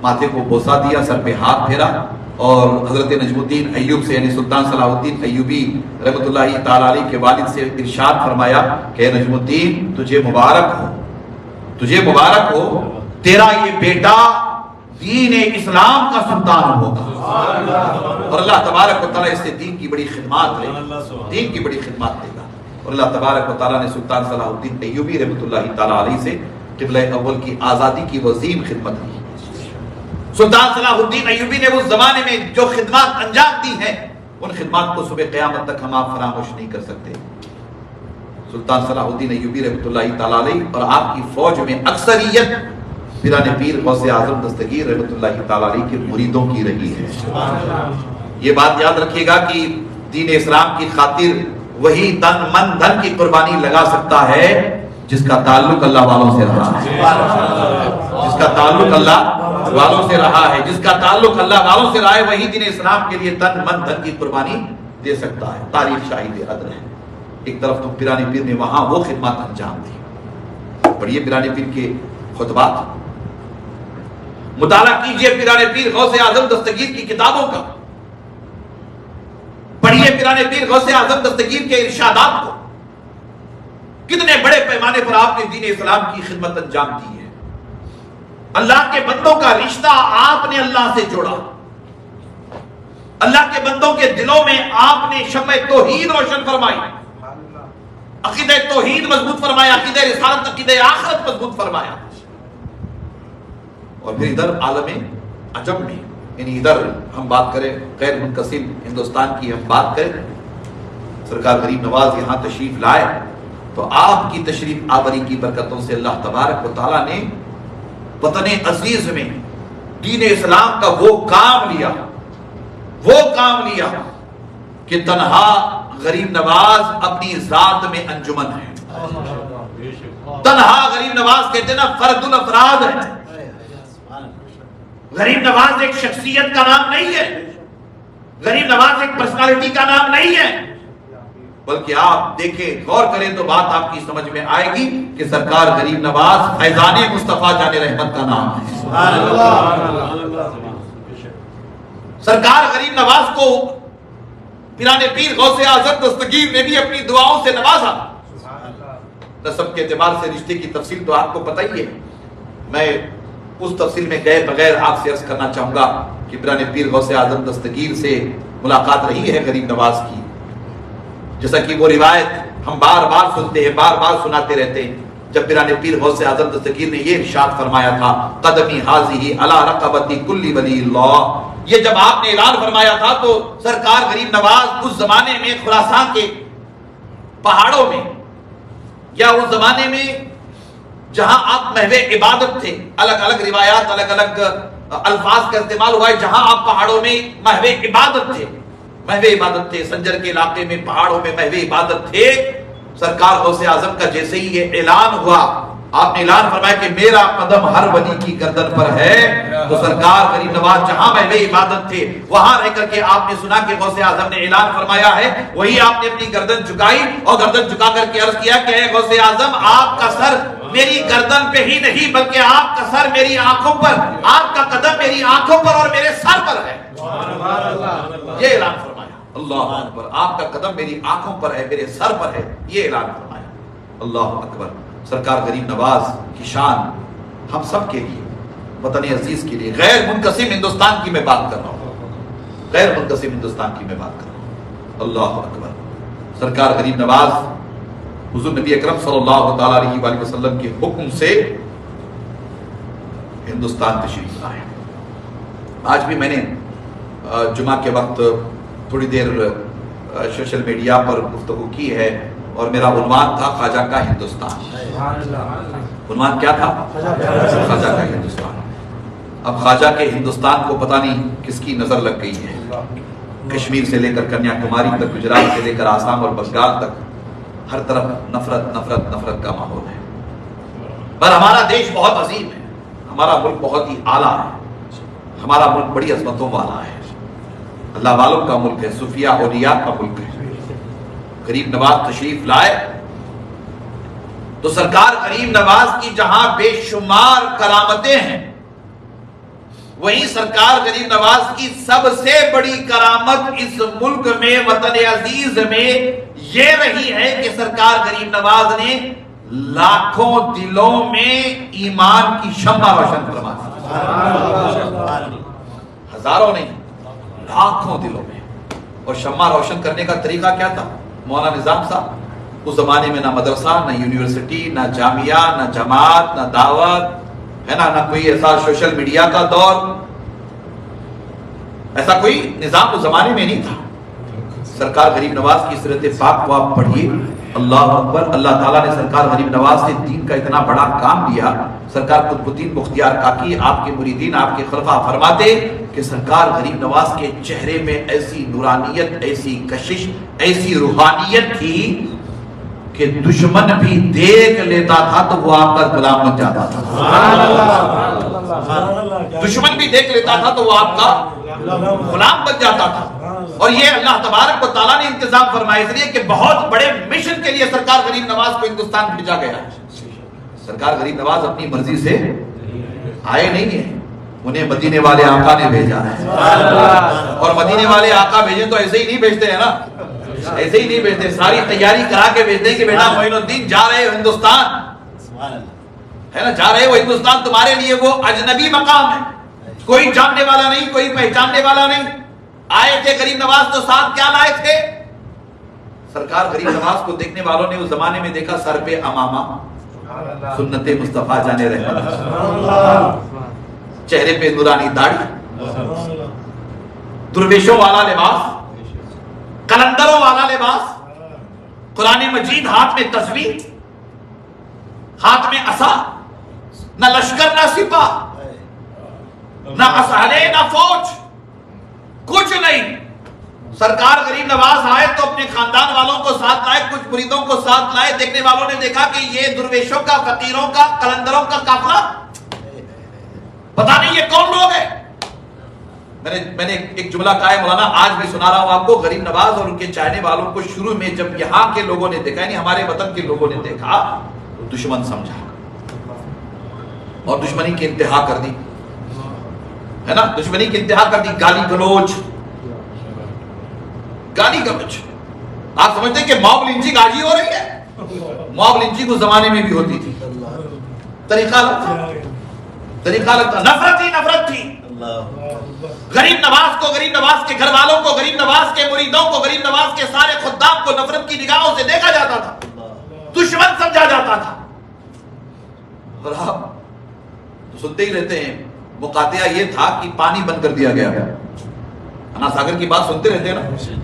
ماتھے کو بوسہ دیا، سر پہ ہاتھ پھیرا، اور حضرت نجم الدین ایوب سے، یعنی سلطان صلاح الدین ایوبی رحمۃ اللہ تعالی علیہ کے والد سے ارشاد فرمایا کہ اے نجم الدین تجھے مبارک ہو، تجھے مبارک ہو، تیرا یہ بیٹا دین اسلام کا سلطان ہوگا، اور اللہ تبارک و تعالیٰ اس سے دین کی بڑی خدمات لے گا، دین کی بڑی خدمات لے گا. اور اللہ تبارک و تعالیٰ نے سلطان صلاح الدین ایوبی رحمۃ اللہ تعالی علیہ سے قبلہ اول کی آزادی کی وسیع خدمت کی. سلطان صلاح الدین ایوبی نے اس زمانے میں جو خدمات انجام دی ہیں، ان خدمات کو صبح قیامت تک ہم آپ فراموش نہیں کر سکتے. سلطان صلاح الدین ایوبی رحمۃ اللہ تعالی علیہ اور آپ کی فوج میں اکثریت پیرانے پیر غوث اعظم دستگیر رحمۃ اللہ تعالی علیہ کے مریدوں کی رہی ہے. یہ بات یاد رکھیے گا کہ دین اسلام کی خاطر وہی تن من دھن کی قربانی لگا سکتا ہے جس کا تعلق اللہ والوں سے رہا ہے، جس کا تعلق اللہ والوں سے رہا ہے، جس کا تعلق اللہ والوں سے رہا ہے، وہی دین اسلام کے لیے تن من دھن کی قربانی دے سکتا ہے۔ تاریخ شاہد عدل ہے۔ ایک طرف تو پیرانی پیر نے وہاں وہ خدمات انجام دی، پڑھیے پیرانی پیر کے خطبات، مطالعہ کیجئے پیرانی پیر غوث اعظم دستگیر کی کتابوں کا، پڑھیے پیرانی پیر غوث اعظم دستگیر کے ارشادات کو، کتنے بڑے پیمانے پر آپ نے دین اسلام کی خدمت انجام دی ہے۔ اللہ کے بندوں کا رشتہ آپ نے اللہ سے جوڑا، اللہ کے بندوں کے دلوں میں آپ نے شمع توحید روشن فرمائی، عقیدہ توحید مضبوط فرمایا، عقیدہ رسالت، عقیدہ آخرت مضبوط فرمایا۔ اور پھر ادھر عالم عجم میں، یعنی ادھر ہم بات کریں غیر منقسم ہندوستان کی، ہم بات کریں سرکار غریب نواز یہاں تشریف لائے تو آپ کی تشریف آوری کی برکتوں سے اللہ تبارک و تعالیٰ نے وطن عزیز میں دین اسلام کا وہ کام لیا کہ تنہا غریب نواز اپنی ذات میں انجمن ہے، تنہا غریب نواز کہتے ہیں نا فرد الافراد ہے۔ غریب نواز ایک شخصیت کا نام نہیں ہے، غریب نواز ایک پرسنالٹی کا نام نہیں ہے، بلکہ آپ دیکھیں غور کریں تو بات آپ کی سمجھ میں آئے گی کہ سرکار غریب نواز فیضان مصطفیٰ جان رحمت کا نام ہے۔ سرکار غریب نواز کو پیران پیر غوث اعظم دستگیر نے بھی اپنی دعاؤں سے نوازا۔ نسب کے اعتبار سے رشتے کی تفصیل تو آپ کو پتہ ہی ہے، میں اس تفصیل میں گئے بغیر آپ سے عرض کرنا چاہوں گا کہ پیران پیر غوث اعظم دستگیر سے ملاقات رہی ہے غریب نواز کی، جیسا کہ وہ روایت ہم بار بار سنتے ہیں، بار بار سناتے رہتے ہیں۔ جب پیران پیر غوث اعظم دستگیر نے یہ ارشاد فرمایا تھا قدمی حاضی علی رقبتی کل ولی اللہ، یہ جب آپ نے اعلان فرمایا تھا تو سرکار غریب نواز اس زمانے میں خراسان کے پہاڑوں میں، یا اس زمانے میں جہاں آپ محو عبادت تھے، الگ الگ روایات الگ الگ الفاظ کا استعمال ہوا ہے، جہاں آپ پہاڑوں میں محو عبادت تھے، محو عبادت تھے، سنجر کے علاقے میں پہاڑوں میں محو عبادت تھے، سرکار غوث اعظم کا جیسے ہی یہ اعلان ہوا، آپ نے اعلان فرمایا کہ میرا قدم ہر ولی کی گردن پر ہے، تو سرکار غریب نواز جہاں محو عبادت تھے وہاں رہ کر کے آپ نے سنا کہ غوث اعظم نے اعلان فرمایا ہے، وہی آپ نے اپنی گردن جھکائی اور گردن جھکا کر کے عرض کیا کہ اے غوث اعظم آپ کا سر میری گردن پہ ہی نہیں بلکہ آپ کا سر میری آنکھوں پر، آپ کا قدم میری آنکھوں پر اور میرے سر پر ہے، یہ اعلان فرمایا۔ اللہ اکبر، آپ کا قدم میری آنکھوں پر ہے، میرے سر پر ہے، یہ اعلان فرمایا۔ اللہ اکبر، سرکار غریب نواز کی شان ہم سب کے لیے، وطن عزیز کے لیے، غیر منقسم ہندوستان کی میں بات کر رہا ہوں، غیر منقسم ہندوستان کی میں بات کر رہا ہوں۔ اللہ اکبر، سرکار غریب نواز حضور نبی اکرم صلی اللہ تعالیٰ علیہ وآلہ وسلم کے حکم سے ہندوستان تشریف لائے۔ آج بھی میں نے جمعہ کے وقت تھوڑی دیر سوشل میڈیا پر گفتگو کی ہے اور میرا عنوان تھا خواجہ کا ہندوستان۔ عنوان کیا تھا؟ خواجہ کا ہندوستان۔ اب خواجہ کے ہندوستان کو پتہ نہیں کس کی نظر لگ گئی ہے، کشمیر سے لے کر کنیا کماری تک، گجرات سے لے کر آسام اور بنگال تک، ہر طرف نفرت نفرت نفرت کا ماحول ہے۔ پر ہمارا دیش بہت عظیم ہے، ہمارا ملک بہت ہی اعلیٰ ہے، ہمارا ملک بڑی عظمتوں والا ہے، اللہ والوں کا ملک ہے، صوفیہ اولیاء کا ملک ہے۔ غریب نواز تشریف لائے تو سرکار غریب نواز کی جہاں بے شمار کرامتیں ہیں، وہیں سرکار غریب نواز کی سب سے بڑی کرامت اس ملک میں، وطن عزیز میں یہ رہی ہے کہ سرکار غریب نواز نے لاکھوں دلوں میں ایمان کی شمع روشن فرما دی، ہزاروں نہیں، لاکھوں دلوں میں۔ اور شمع روشن کرنے کا طریقہ کیا تھا؟ مولانا نظام صاحب، اس زمانے میں نہ مدرسہ، نہ یونیورسٹی، نہ جامعہ، نہ جماعت، نہ دعوت ہے، نہ کوئی ایسا سوشل میڈیا کا دور، ایسا کوئی نظام اس زمانے میں نہیں تھا۔ سرکار غریب نواز کی سیرت پاک کو آپ پڑھیے، اللہ اکبر، اللہ تعالیٰ نے سرکار غریب نواز سے دین کا اتنا بڑا کام دیا۔ سرکار قطب الدین بختیار کاکی، آپ کے مریدین، آپ کے خلفاء فرماتے کہ سرکار غریب نواز کے چہرے میں ایسی نورانیت، ایسی کشش، ایسی روحانیت تھی کہ دشمن بھی دیکھ لیتا تھا تو وہ آپ کا غلام بن جاتا تھا. دشمن بھی دیکھ لیتا تھا تو وہ آپ کا غلام بن جاتا تھا. اور یہ اللہ تبارک و تعالیٰ نے انتظام فرمایا اس لیے کہ بہت بڑے مشن کے لیے سرکار غریب نواز کو ہندوستان بھیجا گیا. سرکار غریب نواز اپنی مرضی سے آئے نہیں ہیں, انہیں مدینے والے آقا نے بھیجا ہے. اور مدینے والے آقا بھیجیں تو ایسے ہی نہیں بھیجتے ہیں نا, ایسے ہی نہیں بھیجتے, ساری تیاری کرا کے بھیجتے ہیں کہ بیٹا معین الدین جا رہے ہو ہندوستان, ہے نا, جا رہے ہو ہندوستان, تمہارے لیے وہ اجنبی مقام ہے, کوئی جاننے والا نہیں, کوئی پہچاننے والا نہیں. آئے تھے غریب نواز تو ساتھ کیا لائے تھے؟ سرکار غریب نواز کو دیکھنے والوں نے اس زمانے میں دیکھا سر پہ امامہ, سنت مصطفیٰ جانے رحمت, چہرے پہ نورانی داڑھی, درویشوں والا لباس, قلندروں والا لباس, قرآن مجید ہاتھ میں تصویر, ہاتھ میں عصا, نہ لشکر نہ سپاہ, نہ اسلحے نہ فوج, کچھ نہیں. سرکار غریب نواز آئے تو اپنے خاندان والوں کو ساتھ لائے, کچھ مریدوں کو ساتھ لائے. دیکھنے والوں نے دیکھا کہ یہ درویشوں کا, فقیروں کا, قلندروں کا قافلہ, پتہ نہیں یہ کون لوگ ہیں. میں نے ایک جملہ کہا ہے مولانا, آج بھی سنا رہا ہوں آپ کو. غریب نواز اور ان کے چاہنے والوں کو شروع میں جب یہاں کے لوگوں نے دیکھا, یعنی ہمارے وطن کے لوگوں نے دیکھا, دشمن سمجھا اور دشمنی کی انتہا کر دی, ہے نا, دشمنی کی انتہا کر دی. گالی گلوچ, گالی گلوچ. آپ سمجھتے ہیں کہ موب لنچنگ آج ہی ہو رہی ہے؟ موب لنچنگ اس زمانے میں بھی ہوتی تھی. طریقہ الگ تھا, طریقہ الگ تھا. نفرت ہی نفرت تھی. غریب نواز کو, غریب نواز کے گھر والوں کو, غریب نواز کے مریدوں کو, غریب نواز کے سارے خدام کو نفرت کی نگاہوں سے دیکھا جاتا تھا, دشمن سمجھا جاتا تھا. اور آپ تو سنتے ہی رہتے ہیں, مقاطعہ یہ تھا کہ پانی بند کر دیا گیا. انا ساگر کی بات سنتے رہتے ہیں نا,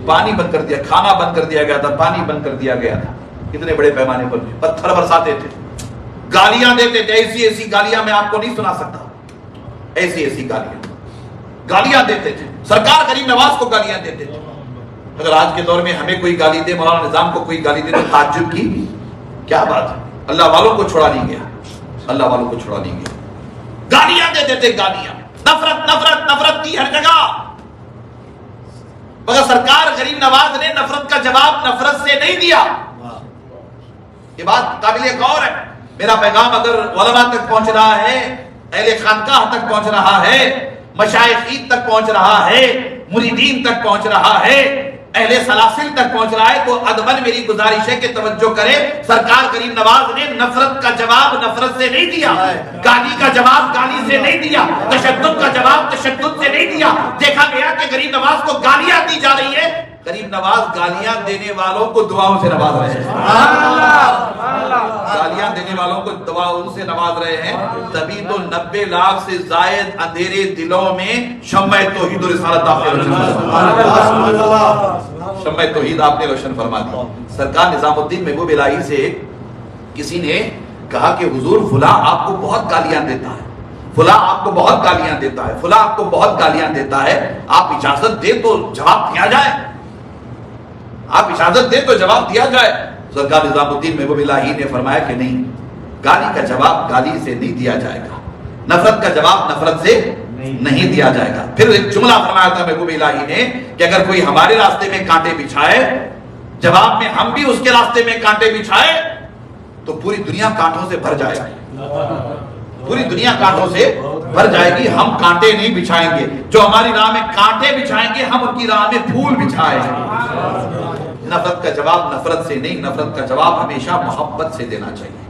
پانی بند کر دیا, کھانا بند کر دیا گیا تھا, پانی بند کر دیا گیا تھا. کتنے بڑے پیمانے پر پتھر برساتے تھے, گالیاں دیتے تھے, ایسی ایسی گالیاں میں آپ کو نہیں سنا سکتا, ایسی ایسی گالیاں دیتے تھے. سرکار غریب نواز کو گالیاں دیتے تھے. اگر آج کے دور میں ہمیں کوئی گالی دے, مولانا نظام کو کوئی گالی دے تو تعجب کی کیا بات ہے. اللہ والوں کو چھوڑا نہیں گیا, اللہ والوں کو چھوڑا نہیں گیا. گالیاں دیتے تھے, گالیاں, نفرت نفرت نفرت کی ہر جگہ. مگر سرکار غریب نواز نے نفرت کا جواب نفرت سے نہیں دیا. یہ بات قابل غور ہے. میرا پیغام اگر علماء تک پہنچ رہا ہے, اہل خانقاہ تک پہنچ رہا ہے, مشائخین تک پہنچ رہا ہے, مریدین تک پہنچ رہا ہے, اہل سلاسل تک پہنچ رہا ہے, تو ادباً میری گزارش ہے کہ توجہ کرے. سرکار غریب نواز نے نفرت کا جواب نفرت سے نہیں دیا, گالی کا جواب گالی سے نہیں دیا, تشدد کا جواب تشدد سے نہیں دیا. دیکھا گیا کہ غریب نواز کو گالیاں دی جا رہی ہے, غریب نواز گالیاں دینے والوں کو دعاؤں سے نواز رہے ہیں. گالیاں دینے والوں کو دعاؤں سے نواز رہے ہیں. تبھی تو 90 لاکھ سے زائد اندھیرے دلوں میں شمع توحید و رسالت آپ نے روشن فرما, شمع توحید آپ نے روشن فرما دی. سرکار نظام الدین محبوب الہی سے کسی نے کہا کہ حضور فلاں آپ کو بہت گالیاں دیتا ہے, فلاں آپ کو بہت گالیاں دیتا ہے, فلاں آپ کو بہت گالیاں دیتا ہے, آپ اجازت دیں تو جواب دیا جائے, آپ اجازت دیں تو جواب دیا جائے. سرکار نظام الدین محبوب الہی نے فرمایا کہ نہیں, گالی کا جواب گالی سے نہیں دیا جائے گا, نفرت کا جواب نفرت سے نہیں دیا جائے گا. پھر ایک جملہ فرمایا تھا محبوب الہی نے کہ اگر کوئی ہمارے راستے میں کانٹے بچھائے, جواب میں ہم بھی اس کے راستے میں کانٹے بچھائے تو پوری دنیا کانٹوں سے بھر جائے گی, پوری دنیا کانٹوں سے بھر جائے گی. ہم کانٹے نہیں بچھائیں گے, جو ہماری راہ میں کانٹے بچھائیں گے ہم ان کی راہ میں پھول بچھائیں گے. نفرت کا جواب نفرت سے نہیں, نفرت کا جواب ہمیشہ محبت سے دینا چاہیے.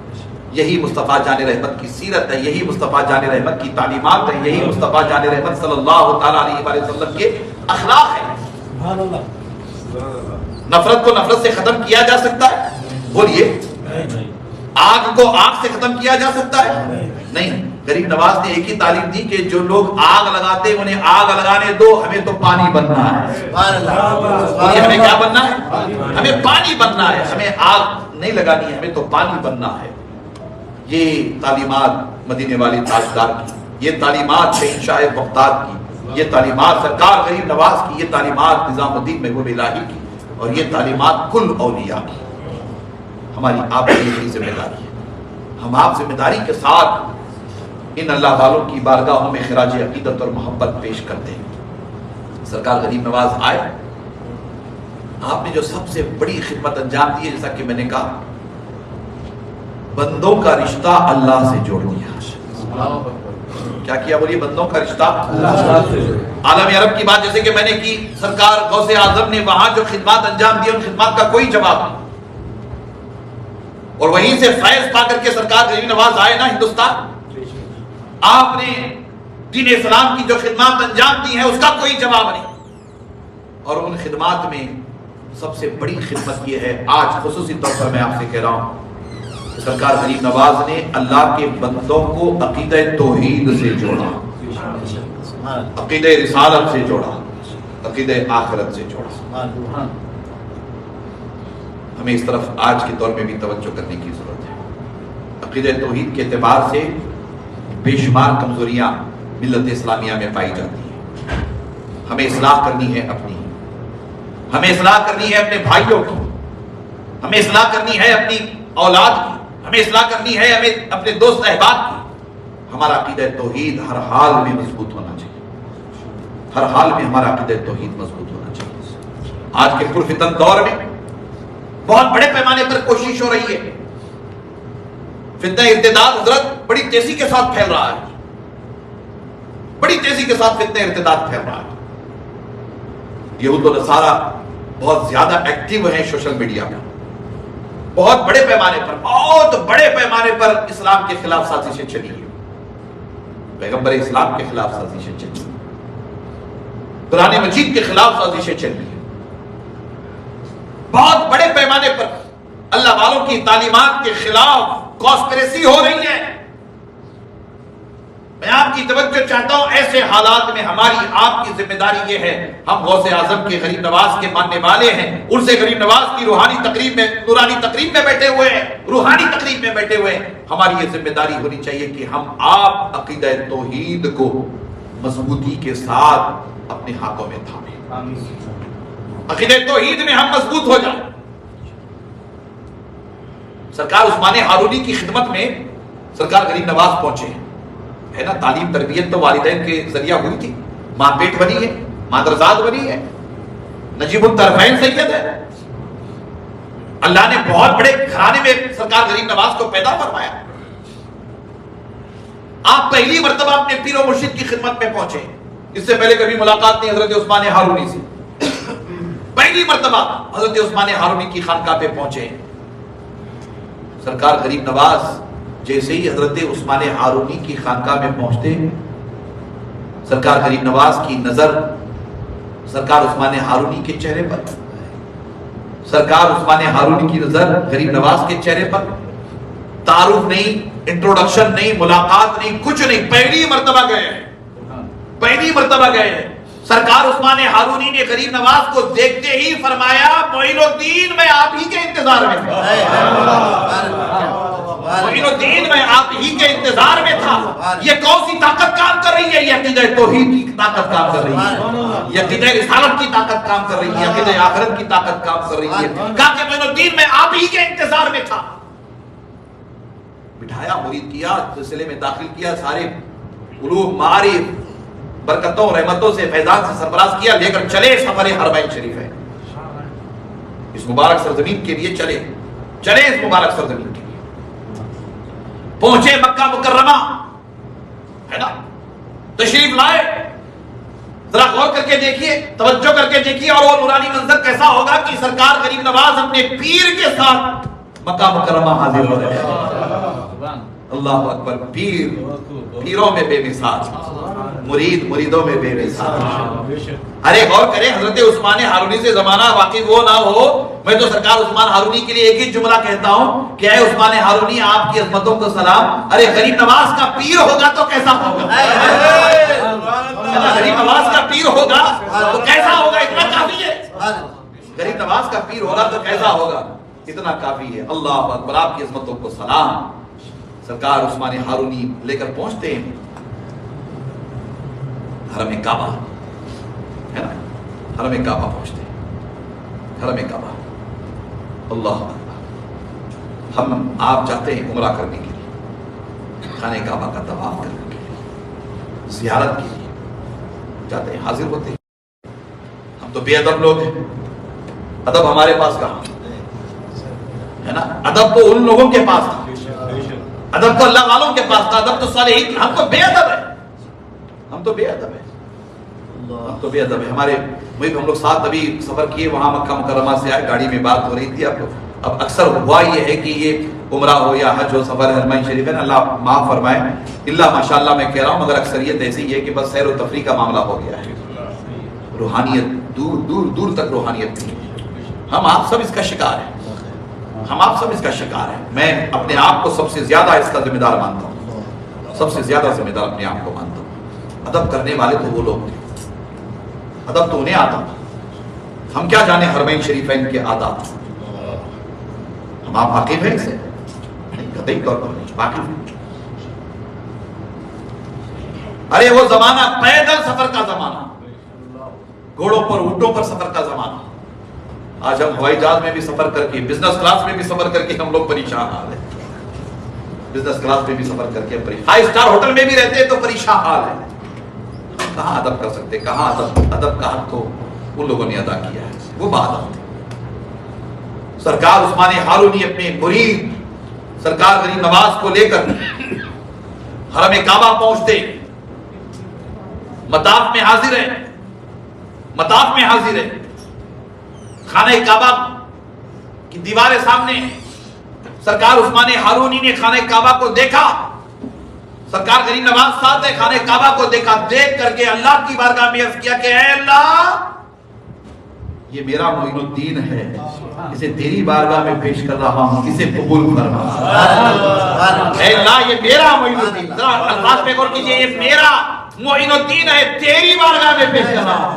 یہی مصطفیٰ جان رحمت کی سیرت ہے, یہی مصطفیٰ جان رحمت کی تعلیمات ہے, یہی مصطفیٰ جان رحمت صلی اللہ تعالیٰ علیہ وسلم کے اخلاق ہے. نفرت کو نفرت سے ختم کیا جا سکتا ہے؟ بولیے. آگ کو آگ سے ختم کیا جا سکتا ہے؟ نہیں. غریب نواز نے ایک ہی تعلیم دی کہ جو لوگ آگ لگاتے انہیں آگ لگانے دو, ہمیں تو پانی بننا ہے. ہمیں کیا بننا ہے؟ ہمیں پانی بننا ہے, ہمیں آگ نہیں لگانی ہے, ہمیں تو پانی بننا ہے. یہ تعلیمات مدینے والی تاجدار کی, یہ تعلیمات شہنشاہ بغداد کی, یہ تعلیمات سرکار غریب نواز کی, یہ تعلیمات نظام الدین محبوب الہی کی, اور یہ تعلیمات کل اولیاء کی. ہماری آپ کی یہی ذمہ داری ہے. ہم آپ ذمہ داری کے ساتھ ان اللہ والوں کی بارگاہوں میں خراج عقیدت اور محبت پیش کرتے ہیں. سرکار غریب نواز آئے, آپ نے جو سب سے بڑی خدمت انجام دی ہے, جیسا کہ میں نے کہا, بندوں کا رشتہ اللہ سے جوڑ دیا. کیا کیا بولیے؟ بندوں کا رشتہ عالم عرب کی بات جیسے کہ میں نے کی, سرکار غوث اعظم نے وہاں جو خدمات انجام دی ان خدمات کا کوئی جواب نہیں, اور وہیں سے فیض پا کر کے سرکار غریب نواز آئے نا ہندوستان, آپ نے دین اسلام کی جو خدمات انجام دی ہیں اس کا کوئی جواب نہیں. اور ان خدمات میں سب سے بڑی خدمت یہ ہے, آج خصوصی طور پر میں آپ سے کہہ رہا ہوں, سرکار غریب نواز نے اللہ کے بندوں کو عقیدہ توحید سے جوڑا, عقیدہ رسالت سے جوڑا, عقیدہ آخرت سے جوڑا. ہمیں اس طرف آج کے دور میں بھی توجہ کرنے کی ضرورت ہے. عقیدہ توحید کے اعتبار سے بے شمار کمزوریاں ملت اسلامیہ میں پائی جاتی ہیں. ہمیں اصلاح کرنی ہے اپنی, ہمیں اصلاح کرنی ہے اپنے بھائیوں کی, ہمیں اصلاح کرنی ہے اپنی اولاد کی, ہمیں اصلاح کرنی ہے ہمیں اپنے دوست احباب کی. ہمارا عقیدہ توحید ہر حال میں مضبوط ہونا چاہیے, ہر حال میں ہمارا عقیدہ توحید مضبوط ہونا چاہیے. آج کے پرفتن دور میں بہت بڑے پیمانے پر کوشش ہو رہی ہے. فتنہ ارتداد حضرت بڑی تیزی کے ساتھ پھیل رہا ہے, بڑی تیزی کے ساتھ فتنہ ارتداد پھیل رہا ہے. یہود و نصارہ بہت زیادہ ایکٹیو ہیں سوشل میڈیا میں, بہت بڑے پیمانے پر اسلام کے خلاف سازشیں چلی ہیں, پیغمبر اسلام کے خلاف سازشیں چلی ہیں, قرآن مجید کے خلاف سازشیں چلی ہیں. بہت بڑے پیمانے پر اللہ والوں کی تعلیمات کے خلاف کانسپریسی ہو رہی ہے. میں آپ کی توجہ چاہتا ہوں, ایسے حالات میں ہماری آپ کی ذمہ داری یہ ہے, ہم غوث اعظم کے غریب نواز کے ماننے والے ہیں, ان سے غریب نواز کی روحانی تقریب میں بیٹھے ہوئے ہیں, روحانی تقریب میں بیٹھے ہوئے ہیں. ہماری یہ ذمہ داری ہونی چاہیے کہ ہم آپ عقیدہ توحید کو مضبوطی کے ساتھ اپنے ہاتھوں میں تھامیں, عقیدہ توحید میں ہم مضبوط ہو جائیں. سرکار عثمان ہارونی کی خدمت میں سرکار غریب نواز پہنچے ہیں, ہے نا. تعلیم تربیت تو والدین کے ذریعہ ہوئی تھی, ماں پیٹ بنی ہے, مادرزاد بنی ہے, نجیب الطرفین سید ہے. اللہ نے بہت بڑے گھرانے میں سرکار غریب نواز کو پیدا فرمایا. آپ پہلی مرتبہ اپنے پیر و مرشد کی خدمت میں پہنچے, اس سے پہلے کبھی ملاقات نہیں حضرت عثمان ہارونی سے. پہلی مرتبہ حضرت عثمان ہارونی کی خانقاہ پہ پہنچے. سرکار غریب نواز جیسے ہی حضرت عثمان ہارونی کی خانقاہ میں پہنچتے, سرکار غریب نواز کی نظر سرکار عثمان ہارونی کے چہرے پر, سرکار عثمان ہارونی کی نظر غریب نواز کے چہرے پر. تعارف نہیں, انٹروڈکشن نہیں, ملاقات نہیں, کچھ نہیں, پہلی مرتبہ گئے ہیں. سرکار عثمان ہارونی نے غریب نواز کو دیکھتے ہی فرمایا, معین الدین میں آپ ہی کے انتظار میں تھا, معین الدین میں آپ ہی کے انتظار میں تھا. یہ کون سی طاقت کام کر رہی ہے؟ یہ عقیدہ توحید کی طاقت کام کر رہی ہے, یہ عقیدہ رسالت کی طاقت کام کر رہی ہے, عقیدہ آخرت کی طاقت کام کر رہی ہے. کہا کہ معین الدین میں آپ ہی کے انتظار میں تھا. بٹھایا, مرید کیا, سلسلے میں داخل کیا, سارے علوم معارف برکتوں رحمتوں سے فیضان سے سرفراز کیا, لے کر چلے سفر حرمین شریف ہے. اس مبارک سرزمین کے لیے چلے اس مبارک سرزمین کے لیے. پہنچے مکہ مکرمہ, ہے نا, تشریف لائے. ذرا غور کر کے دیکھیے, توجہ کر کے دیکھیے, اور وہ نورانی منظر کیسا ہوگا کہ سرکار غریب نواز اپنے پیر کے ساتھ مکہ مکرمہ حاضر ہو رہے ہیں. اللہ اکبر. پیروں میں بے مثال, مریدوں میں بے مثال. ارے غور کریں, حضرت عثمان ہارونی سے زمانہ واقف وہ نہ ہو, میں تو سرکار عثمان ہارونی کے لیے ایک ہی جملہ کہتا ہوں کہ اے عثمان ہارونی, آپ کی عظمتوں کو سلام. ارے غریب نواز کا پیر ہوگا تو کیسا ہوگا, غریب نواز کا پیر ہوگا تو کیسا ہوگا, اتنا کافی ہے. غریب نواز کا پیر ہوگا تو کیسا ہوگا, اتنا کافی ہے. اللہ اکبر. آپ کی عظمتوں کو سلام. سرکار عثمان ہارونی لے کر پہنچتے ہیں حرم کعبہ, ہے نا, حرم کعبہ پہنچتے ہیں, حرم کعبہ. اللہ اکبر. ہم آپ جاتے ہیں عمرہ کرنے کے لیے، خانہ کعبہ کا طواف کرنے کے لیے، زیارت کے لیے جاتے ہیں، حاضر ہوتے ہیں. ہم تو بے ادب لوگ ہیں، ادب ہمارے پاس کہاں ہے نا؟ ادب تو ان لوگوں کے پاس تھا، ادب تو اللہ والوں کے پاس تھا، ادب تو صالحین. ہم تو بے ادب ہے، ہم تو بے ادب ہے، ہم تو بے ادب ہے. ہمارے ہم لوگ ساتھ ابھی سفر کیے، وہاں مکہ مکرمہ سے آئے، گاڑی میں بات ہو رہی تھی. اب اکثر ہوا یہ ہے کہ یہ عمرہ ہو یا حج ہو، سفر حرمین شریف ہے نا، اللہ معاف فرمائے، اللہ ماشاءاللہ میں کہہ رہا ہوں، مگر اکثریت ایسی ہی ہے کہ بس سیر و تفریح کا معاملہ ہو گیا ہے، روحانیت دور دور دور تک روحانیت نہیں ہے. ہم آپ سب اس کا شکار ہیں، ہم آپ سب اس کا شکار ہیں. میں اپنے آپ کو سب سے زیادہ اس کا ذمہ دار مانتا ہوں، سب سے زیادہ ذمہ دار اپنے آپ کو مانتا ہوں. ادب کرنے والے تو وہ لوگ تھے، ادب تو انہیں آتا. ہم کیا جانے حرمین شریفین کے آداب؟ ہم آپ واقف ہیں اسے؟ نہیں، قطعی طور پر نہیں واقف ہیں. ارے وہ زمانہ پیدل سفر کا زمانہ، گھوڑوں پر اونٹوں پر سفر کا زمانہ. آج ہم ہوائی جہاز میں بھی سفر کر کے، بزنس کلاس میں بھی سفر کر کے ہم لوگ پریشان حال ہیں. بزنس کلاس میں بھی سفر کر کے پریشان، 5 اسٹار ہوٹل میں بھی رہتے ہیں تو پریشان حال ہے. کہاں ادب کر سکتے، کہاں ادب کا حق تو ان لوگوں نے ادا کیا ہے، وہ بات تھے. سرکار عثمان ہارونی اپنے مرید سرکار غریب نواز کو لے کر حرم کعبہ پہنچتے، مطاف میں حاضر ہے، مطاف میں حاضر ہے. خانہ کعبہ کی دیواریں سامنے، سرکار عثمان ہارونی نے خانہ کعبہ کو دیکھا، سرکار غریب نواز ساتھ ہے، خانہ کعبہ کو دیکھا، دیکھ کر کے اللہ کی بارگاہ میں عرض کیا کہ اے اللہ، یہ میرا معین الدین ہے، اسے تیری بارگاہ میں پیش کر رہا ہوں، اسے قبول فرما. اے اللہ، یہ میرا معین الدین، ذرا الفاظ پہ غور کیجئے، یہ میرا معین الدین ہے، تیری بارگاہ میں پیش کر رہا ہوں،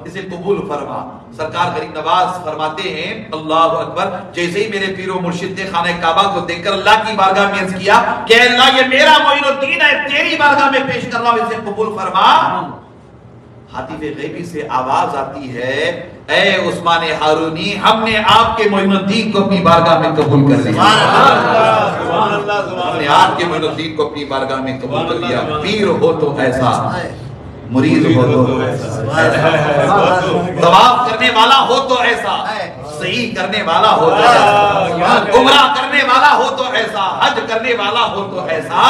اسے قبول فرما. سرکار غریب نواز فرماتے ہیں اللہ اکبر، جیسے ہی میرے پیر و مرشد نے خانہ کعبہ کو دیکھ کر اللہ کی بارگاہ میں عرض کیا کہ اے اللہ، یہ میرا معین الدین ہے، تیری بارگاہ میں پیش کر رہا ہوں، اسے قبول فرما. حاتف غیبی سے آواز آتی ہے، اے عثمان ہارونی، ہم نے آپ کے معین الدین کو اپنی بارگاہ میں قبول کر لیا، ہم نے آپ کے معین الدین کو اپنی بارگاہ میں قبول کر لیا. پیر ہو تو ایسا، مرید ہو تو ایسا، طواف کرنے والا ہو تو ایسا، صحیح کرنے والا ہو تو ایسا، عمرہ کرنے والا ہو تو ایسا، حج کرنے والا ہو تو ایسا.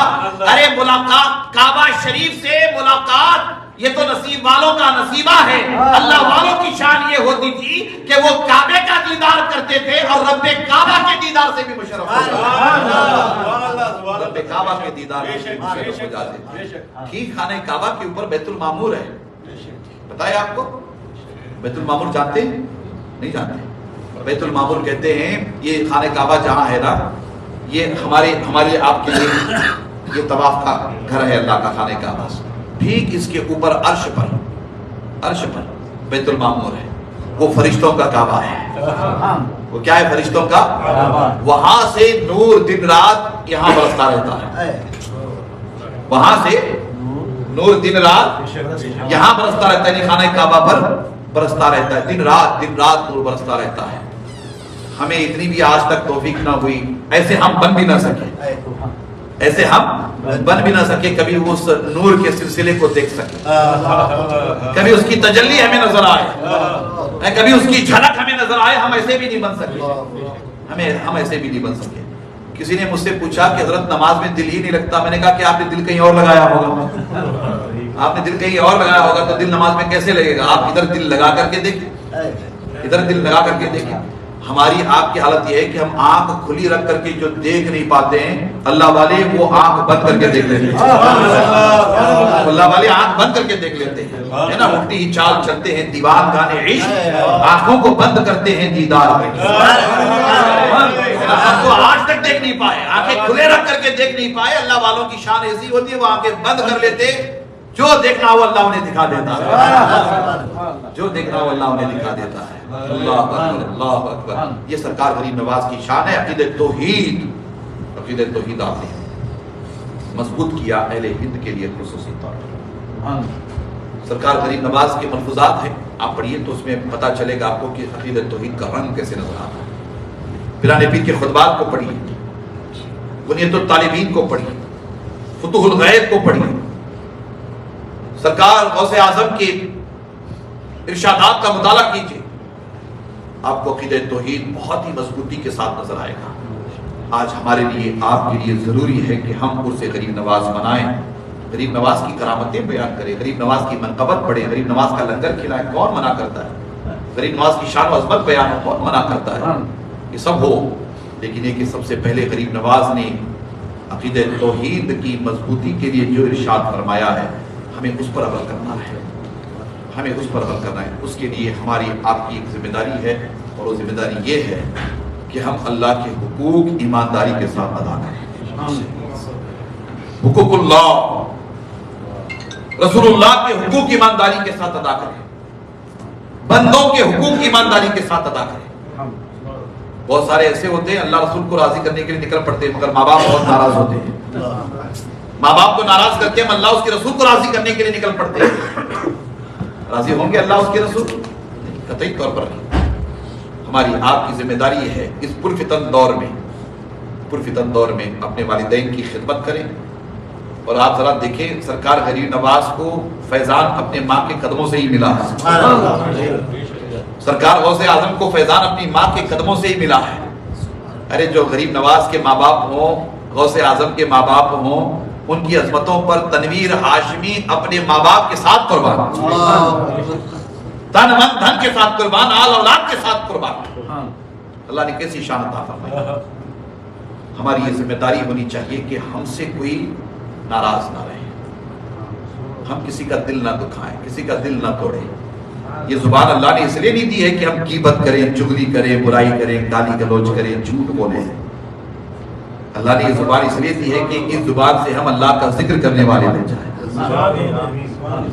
ارے ملاقات کعبہ شریف سے ملاقات، یہ تو نصیب والوں کا نصیبہ ہے. اللہ والوں کی شان یہ ہوتی تھی کہ وہ کعبے کا دیدار کرتے تھے اور رب کعبہ کے دیدار سے بھی مشرف ہو جاتے، رب کعبہ کے دیدار سے مشرف ہو جاتے. ٹھیک، خانہ کعبہ کے اوپر بیت المعمور ہے، بتائے آپ کو بیت المعمور جانتے نہیں جانتے؟ بیت المعمور کہتے ہیں یہ خانہ کعبہ جہاں ہے نا، یہ ہمارے آپ کے لیے یہ طواف کا گھر ہے اللہ کا خانہ کعبہ. ٹھیک اس کے اوپر عرش پر بیت المعمور ہے، وہ فرشتوں کا کعبہ ہے. وہ کیا ہے؟ فرشتوں کا. وہاں سے نور دن رات یہاں برستا رہتا ہے، وہاں سے نور دن رات یہاں برستا رہتا ہے، خانہ کعبہ پر برستا رہتا ہے، دن رات نور برستا رہتا ہے. ہمیں اتنی بھی آج تک توفیق نہ ہوئی، ایسے ہم بن بھی نہ سکے، ایسے ہم بن بھی نہ سکے کبھی اس نور کے سلسلے کو دیکھ سکے، کبھی اس کی تجلی ہمیں نظر آئے، کبھی اس کی جھلک ہمیں نظر آئے. ہم ایسے بھی نہیں بن سکے، ہم ایسے بھی نہیں بن سکے. کسی نے مجھ سے پوچھا کہ حضرت نماز میں دل ہی نہیں لگتا. میں نے کہا کہ آپ نے دل کہیں اور لگایا ہوگا، آپ نے دل کہیں اور لگایا ہوگا تو دل نماز میں کیسے لگے گا؟ آپ ادھر دل لگا کر کے دیکھیں، ادھر دل لگا کر کے دیکھیں. ہماری آپ کی حالت یہ ہے کہ ہم آنکھ کھلی رکھ کر کے جو دیکھ نہیں پاتے ہیں، اللہ والے وہ آنکھ بند کر کے دیکھ لیتے ہیں، اللہ والے آنکھ بند کر کے دیکھ لیتے ہیں، ہے نا. الٹی ہی چال چلتے ہیں دیوان گانے عشق، آنکھوں کو بند کرتے ہیں دیدار میں. ہم کو آج تک دیکھ نہیں پائے، آنکھیں کھلے رکھ کر کے دیکھ نہیں پائے. اللہ والوں کی شان ایسی ہوتی ہے، وہ آنکھیں بند کر لیتے، جو دیکھنا ہو اللہ انہیں دکھا دیتا ہے، جو دیکھنا ہو اللہ انہیں دکھا دیتا ہے. اللہ اکبر، اللہ اکبر. یہ سرکار غریب نواز کی شان ہے. عقیدت توحید آپ نے مضبوط کیا اہل ہند کے لیے خصوصی طور پر. سرکار غریب نواز کے ملفوظات ہیں، آپ پڑھیے تو اس میں پتہ چلے گا آپ کو کہ عقیدت توحید کا رنگ کیسے نظر آتا ہے. پیرانے پیر کے خطبات کو پڑھیے، بنیت الطالبین کو پڑھیے، فتوح الغیب کو پڑھیے، سرکار غوث اعظم کے ارشادات کا مطالعہ کیجیے، آپ کو عقیدہ توحید بہت ہی مضبوطی کے ساتھ نظر آئے گا۔ آج ہمارے لیے، آپ کے لیے ضروری ہے کہ ہم عرس غریب نواز منائیں، غریب نواز کی کرامتیں بیان کریں، غریب نواز کی منقبت پڑھیں، غریب نواز کا لنگر کھلائیں۔ کون منع کرتا ہے؟ غریب نواز کی شان و عظمت بیان ہو، کون منع کرتا ہے؟ یہ سب ہو، لیکن یہ کہ سب سے پہلے غریب نواز نے عقیدہ توحید کی مضبوطی کے لیے جو ارشاد فرمایا ہے، ہمیں اس پر عمل کرنا ہے، ہمیں اس پر عمل کرنا ہے۔ اس کے لیے ہماری آپ کی ایک ذمہ داری ہے، اور وہ ذمہ داری یہ ہے کہ ہم اللہ کے حقوق ایمانداری کے ساتھ ادا کریں۔ حقوق اللہ، رسول اللہ کے حقوق ایمانداری کے ساتھ ادا کریں، بندوں کے حقوق ایمانداری کے ساتھ ادا کریں۔ بہت سارے ایسے ہوتے ہیں اللہ رسول کو راضی کرنے کے لیے نکل پڑتے ہیں، مگر ماں باپ بہت ناراض ہوتے ہیں۔ ماں باپ کو ناراض کر کے ہم اللہ اس کے رسول کو راضی کرنے کے لیے نکل پڑتے ہیں۔ راضی ہوں گے اللہ اس کے رسول؟ قطعی طور پر نہیں۔ ہماری آپ کی ذمہ داری ہے اس پرفتن دور میں اپنے والدین کی خدمت کریں۔ اور آپ ذرا دیکھیں، سرکار غریب نواز کو فیضان اپنے ماں کے قدموں سے ہی ملا ہے۔ سرکار غوث اعظم کو فیضان اپنی ماں کے قدموں سے ہی ملا ہے۔ ارے جو غریب نواز کے ماں باپ ہوں، غوث اعظم کے ماں باپ ہوں، ان کی عظمتوں پر تنویر ہاشمی اپنے ماں باپ کے ساتھ قربان، تن من دھن کے ساتھ قربان، آل اولاد کے ساتھ قربان۔ اللہ نے کیسی شان عطا فرمائی۔ ہماری یہ ذمہ داری ہونی چاہیے کہ ہم سے کوئی ناراض نہ رہے، ہم کسی کا دل نہ دکھائیں، کسی کا دل نہ توڑیں۔ یہ زبان اللہ نے اس لیے نہیں دی ہے کہ ہم غیبت کریں، چغلی کریں، برائی کریں، گالی گلوچ کریں، جھوٹ بولیں۔ اللہ نے یہ زبان اس لیے دی ہے کہ اس زبان سے ہم اللہ کا ذکر کرنے والے بن جائیں، اس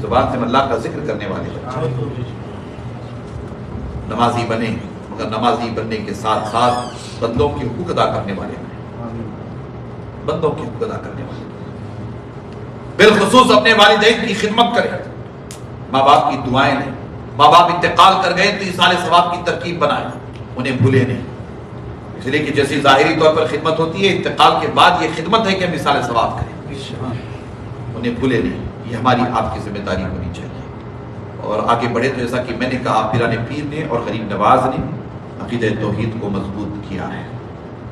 زبان سے ہم اللہ کا ذکر کرنے والے بن جائیں۔ نمازی بنیں، مگر نمازی بننے کے ساتھ ساتھ بندوں کے حقوق ادا کرنے والے بنیں، بندوں کے حقوق ادا کرنے والے، بالخصوص اپنے والدین کی خدمت کریں، ماں باپ کی دعائیں لیں۔ ماں باپ انتقال کر گئے تو ایصال ثواب کی ترکیب بنائیں، انہیں بھولے نہیں، اس لیے کہ جیسی ظاہری طور پر خدمت ہوتی ہے، انتقال کے بعد یہ خدمت ہے کہ ہم ایصال ثواب کریں، انہیں بھولے نہیں۔ یہ ہماری آپ کی ذمہ داری ہونی چاہیے۔ اور آگے بڑھے تو جیسا کہ میں نے کہا، پیرانے پیر نے اور غریب نواز نے عقیدہ توحید کو مضبوط کیا ہے۔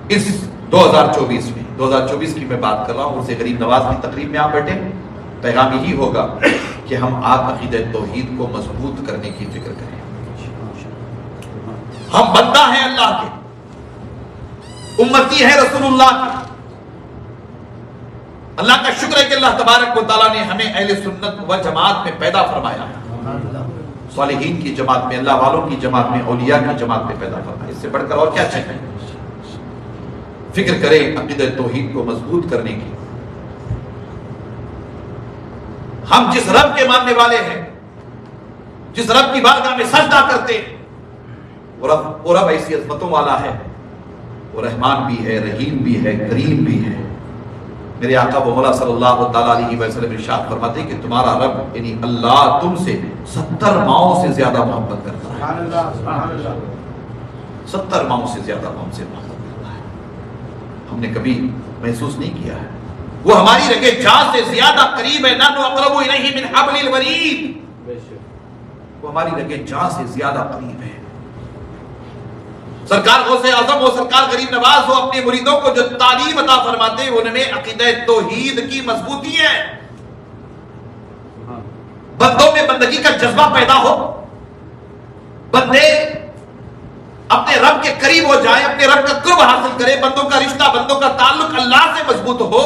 اس 2024 کی میں بات کر رہا ہوں، اسے غریب نواز کی تقریب میں آپ بیٹھے، پیغام یہی ہوگا کہ ہم آپ عقیدہ توحید کو مضبوط کرنے کی فکر کریں۔ ہم بندہ ہیں اللہ کے، امتی ہے رسول اللہ کی۔ اللہ کا شکر ہے کہ اللہ تبارک و تعالیٰ نے ہمیں اہل سنت و جماعت میں پیدا فرمایا ہے، صالحین کی جماعت میں، اللہ والوں کی جماعت میں، اولیاء کی جماعت میں پیدا فرمایا۔ اس سے بڑھ کر اور کیا چاہیے؟ فکر کریں عقیدہ توحید کو مضبوط کرنے کی۔ ہم جس رب کے ماننے والے ہیں، جس رب کی بارگاہ میں سجدہ کرتے ہیں، وہ رب ایسی عظمتوں والا ہے، وہ رحمان بھی ہے، رحیم بھی ہے، کریم بھی ہے۔ میرے آقا و مولا صلی اللہ تعالیٰ علیہ وسلم ارشاد فرماتے ہیں کہ تمہارا رب یعنی اللہ تم سے 70 ماؤں سے زیادہ محبت کرتا ہے، 70 ماؤں سے زیادہ ہم سے محبت کرتا ہے۔ ہم نے کبھی محسوس نہیں کیا ہے، وہ ہماری رگے جان سے زیادہ قریب ہے۔ نحن اقرب الیہ من حبل الورید، وہ ہماری رگے جان سے زیادہ قریب ہے۔ سرکار غوث اعظم ہو، سرکار غریب نواز ہو، اپنے مریدوں کو جو تعلیم عطا فرماتے ہیں ان میں عقیدہ توحید کی مضبوطی ہے۔ بندوں میں بندگی کا جذبہ پیدا ہو، بندے اپنے رب کے قریب ہو جائیں، اپنے رب کا قرب حاصل کریں، بندوں کا رشتہ، بندوں کا تعلق اللہ سے مضبوط ہو۔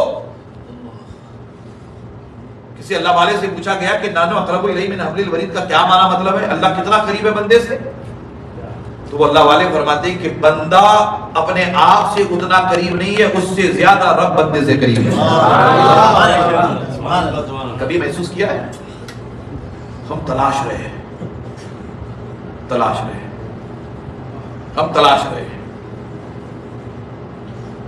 کسی اللہ والے سے پوچھا گیا کہ نانو اقرب الیہ من حبل الورید کا کیا معنی مطلب ہے، اللہ کتنا قریب ہے بندے سے؟ تو وہ اللہ والے فرماتے ہیں کہ بندہ اپنے آپ سے اتنا قریب نہیں ہے، اس سے زیادہ رب بندے سے قریب ہے۔ کبھی محسوس کیا ہے؟ ہم تلاش رہے ہیں، ہم تلاش رہے ہیں۔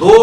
2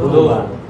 2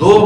2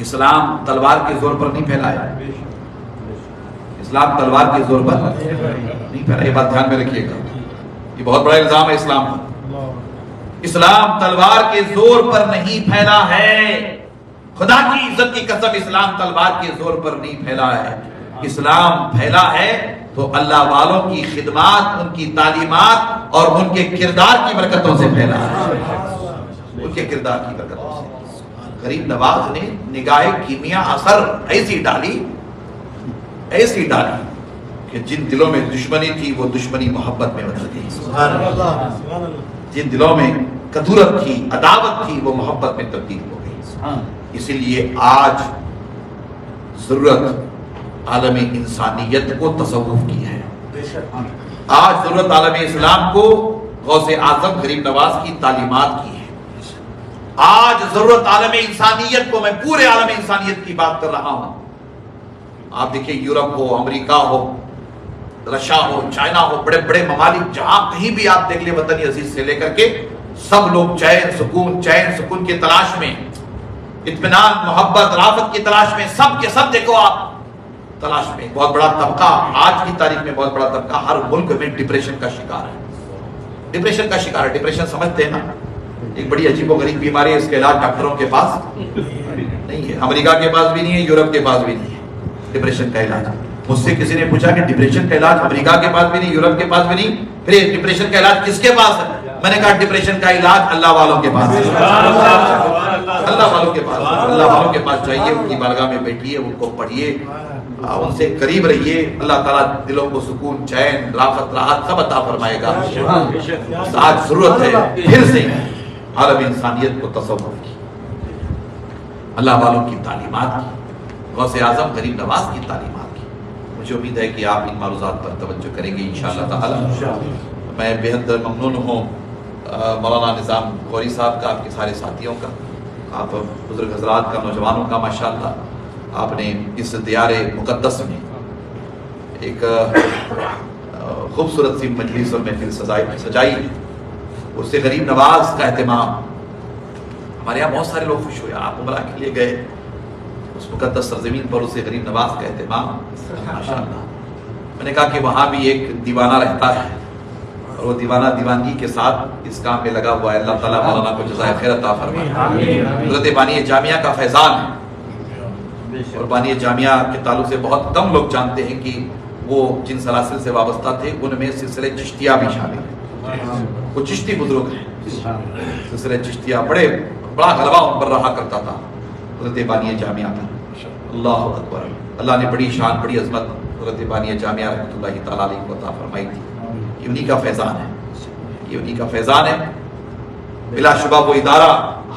اسلام تلوار کے زور پر نہیں پھیلا ہے، اسلام تلوار کے زور پر نہیں پھیلا، یہ بات دھیان میں رکھیے گا، یہ بہت بڑا الزام ہے اسلام پر۔ اسلام تلوار کے زور پر نہیں پھیلا ہے، خدا کی عزت کی قسم اسلام تلوار کے زور پر نہیں پھیلا ہے۔ اسلام پھیلا ہے تو اللہ والوں کی خدمات، ان کی تعلیمات اور ان کے کردار کی برکتوں سے پھیلا ہے، ان کے کردار کی برکتوں سے۔ غریب نواز نے نگاہ کیمیا اثر ایسی ڈالی کہ جن دلوں میں دشمنی تھی وہ دشمنی محبت میں بدل گئی، جن دلوں میں کدورت تھی، عداوت تھی، وہ محبت میں تبدیل ہو گئی۔ اسی لیے آج ضرورت عالم انسانیت کو تصوف کی ہے، آج ضرورت عالم اسلام کو غوث اعظم غریب نواز کی تعلیمات کی ہے، آج ضرورت عالم انسانیت کو، میں پورے عالم انسانیت کی بات کر رہا ہوں۔ آپ دیکھیں یورپ ہو، امریکہ ہو، رشیا ہو، چائنا ہو، بڑے بڑے ممالک جہاں کہیں بھی آپ دیکھ لیں وطن عزیز سے لے کر کے سب لوگ چین سکون کی تلاش میں، اطمینان، محبت، رافت کی تلاش میں، سب کے سب دیکھو آپ تلاش میں۔ بہت بڑا طبقہ آج کی تاریخ میں، بہت بڑا طبقہ ہر ملک میں ڈپریشن کا شکار ہے، ڈپریشن کا شکار ہے۔ ڈپریشن سمجھتے ہیں نا، ایک بڑی عجیب و غریب بیماری ہے، اس کے علاج ڈاکٹروں کے پاس نہیں ہے، امریکہ کے پاس بھی نہیں ہے، یورپ کے پاس بھی نہیں ہے ڈپریشن کا علاج۔ مجھ سے کسی نے پوچھا کہ ڈپریشن کا علاج امریکہ کے پاس بھی نہیں، یورپ کے پاس بھی نہیں، پھر ڈپریشن کا علاج کس کے پاس ہے؟ میں نے کہا ڈپریشن کا علاج اللہ والوں کے پاس ہے، اللہ والوں کے پاس، اللہ والوں کے پاس جائیے، ان کی بارگاہ میں بیٹھیے، ان کو پڑھیے، ان سے قریب رہیے، اللہ تعالیٰ دلوں کو سکون، چین، رافت، راحت سب عطا فرمائے گا۔ آج ضرورت ہے پھر سے عالم انسانیت کو تصور کی، اللہ والوں کی تعلیمات کی، غوث اعظم غریب نواز کی تعلیمات کی۔ مجھے امید ہے کہ آپ ان معروضات پر توجہ کریں گے انشاءاللہ تعالی۔ میں بے حد ممنون ہوں مولانا نظام غوری صاحب کا، آپ کے سارے ساتھیوں کا، آپ بزرگ حضرات کا، نوجوانوں کا، ماشاءاللہ آپ نے اس دیار مقدس میں ایک خوبصورت سی مجلس اور محفل سجائی، اس سے غریب نواز کا اہتمام، ہمارے یہاں بہت سارے لوگ خوش ہوئے، آپ عمرہ کے لیے گئے اس مقدس سرزمین پر، اسے غریب نواز کا اہتمام ماشاءاللہ۔ میں نے کہا کہ وہاں بھی ایک دیوانہ رہتا ہے اور وہ دیوانہ دیوانگی کے ساتھ اس کام میں لگا ہوا ہے، اللہ تعالیٰ مولانا کو جزائے خیر عطا فرمائے۔ حضرت بانی جامعہ کا فیضان ہے، اور بانی جامعہ کے تعلق سے بہت کم لوگ جانتے ہیں کہ وہ جن سلاسل سے وابستہ تھے ان میں سلسلے چشتیہ بھی شامل ہیں، وہ چشتی بزرگ ہیں، سلسلے چشتیہ بڑا غلبہ ان پر رہا کرتا تھا حضرت بانی جامعہ پر۔ اللہ اکبر، اللہ نے بڑی شان، بڑی عظمت حضرت بانی جامعہ رحمۃ اللہ تعالیٰ علیہ کو عطا فرمائی تھی۔ یہ انہی کا فیضان ہے، یہ انہی کا فیضان ہے، بلا شبہ وہ ادارہ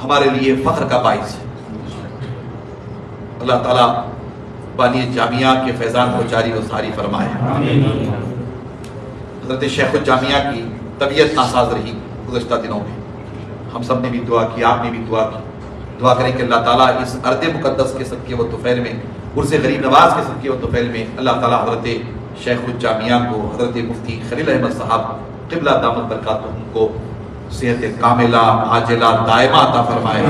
ہمارے لیے فخر کا باعث ہے۔ اللہ تعالیٰ بانی جامعہ کے فیضان کو جاری و ساری فرمائے۔ حضرت شیخ الجامعہ کی طبیعت ناساز رہی گزشتہ دنوں میں، ہم سب نے بھی دعا کی، آپ نے بھی دعا کی، دعا کریں کہ اللہ تعالیٰ اس ارض مقدس کے صدقے و طفیل میں، عرس غریب نواز کے صدقے و طفیل میں اللہ تعالیٰ حضرت شیخ الجامعہ کو، حضرت مفتی خلیل احمد صاحب قبلہ دامت برکاتہم کو صحت کاملہ عاجلہ دائمہ عطا فرمائے،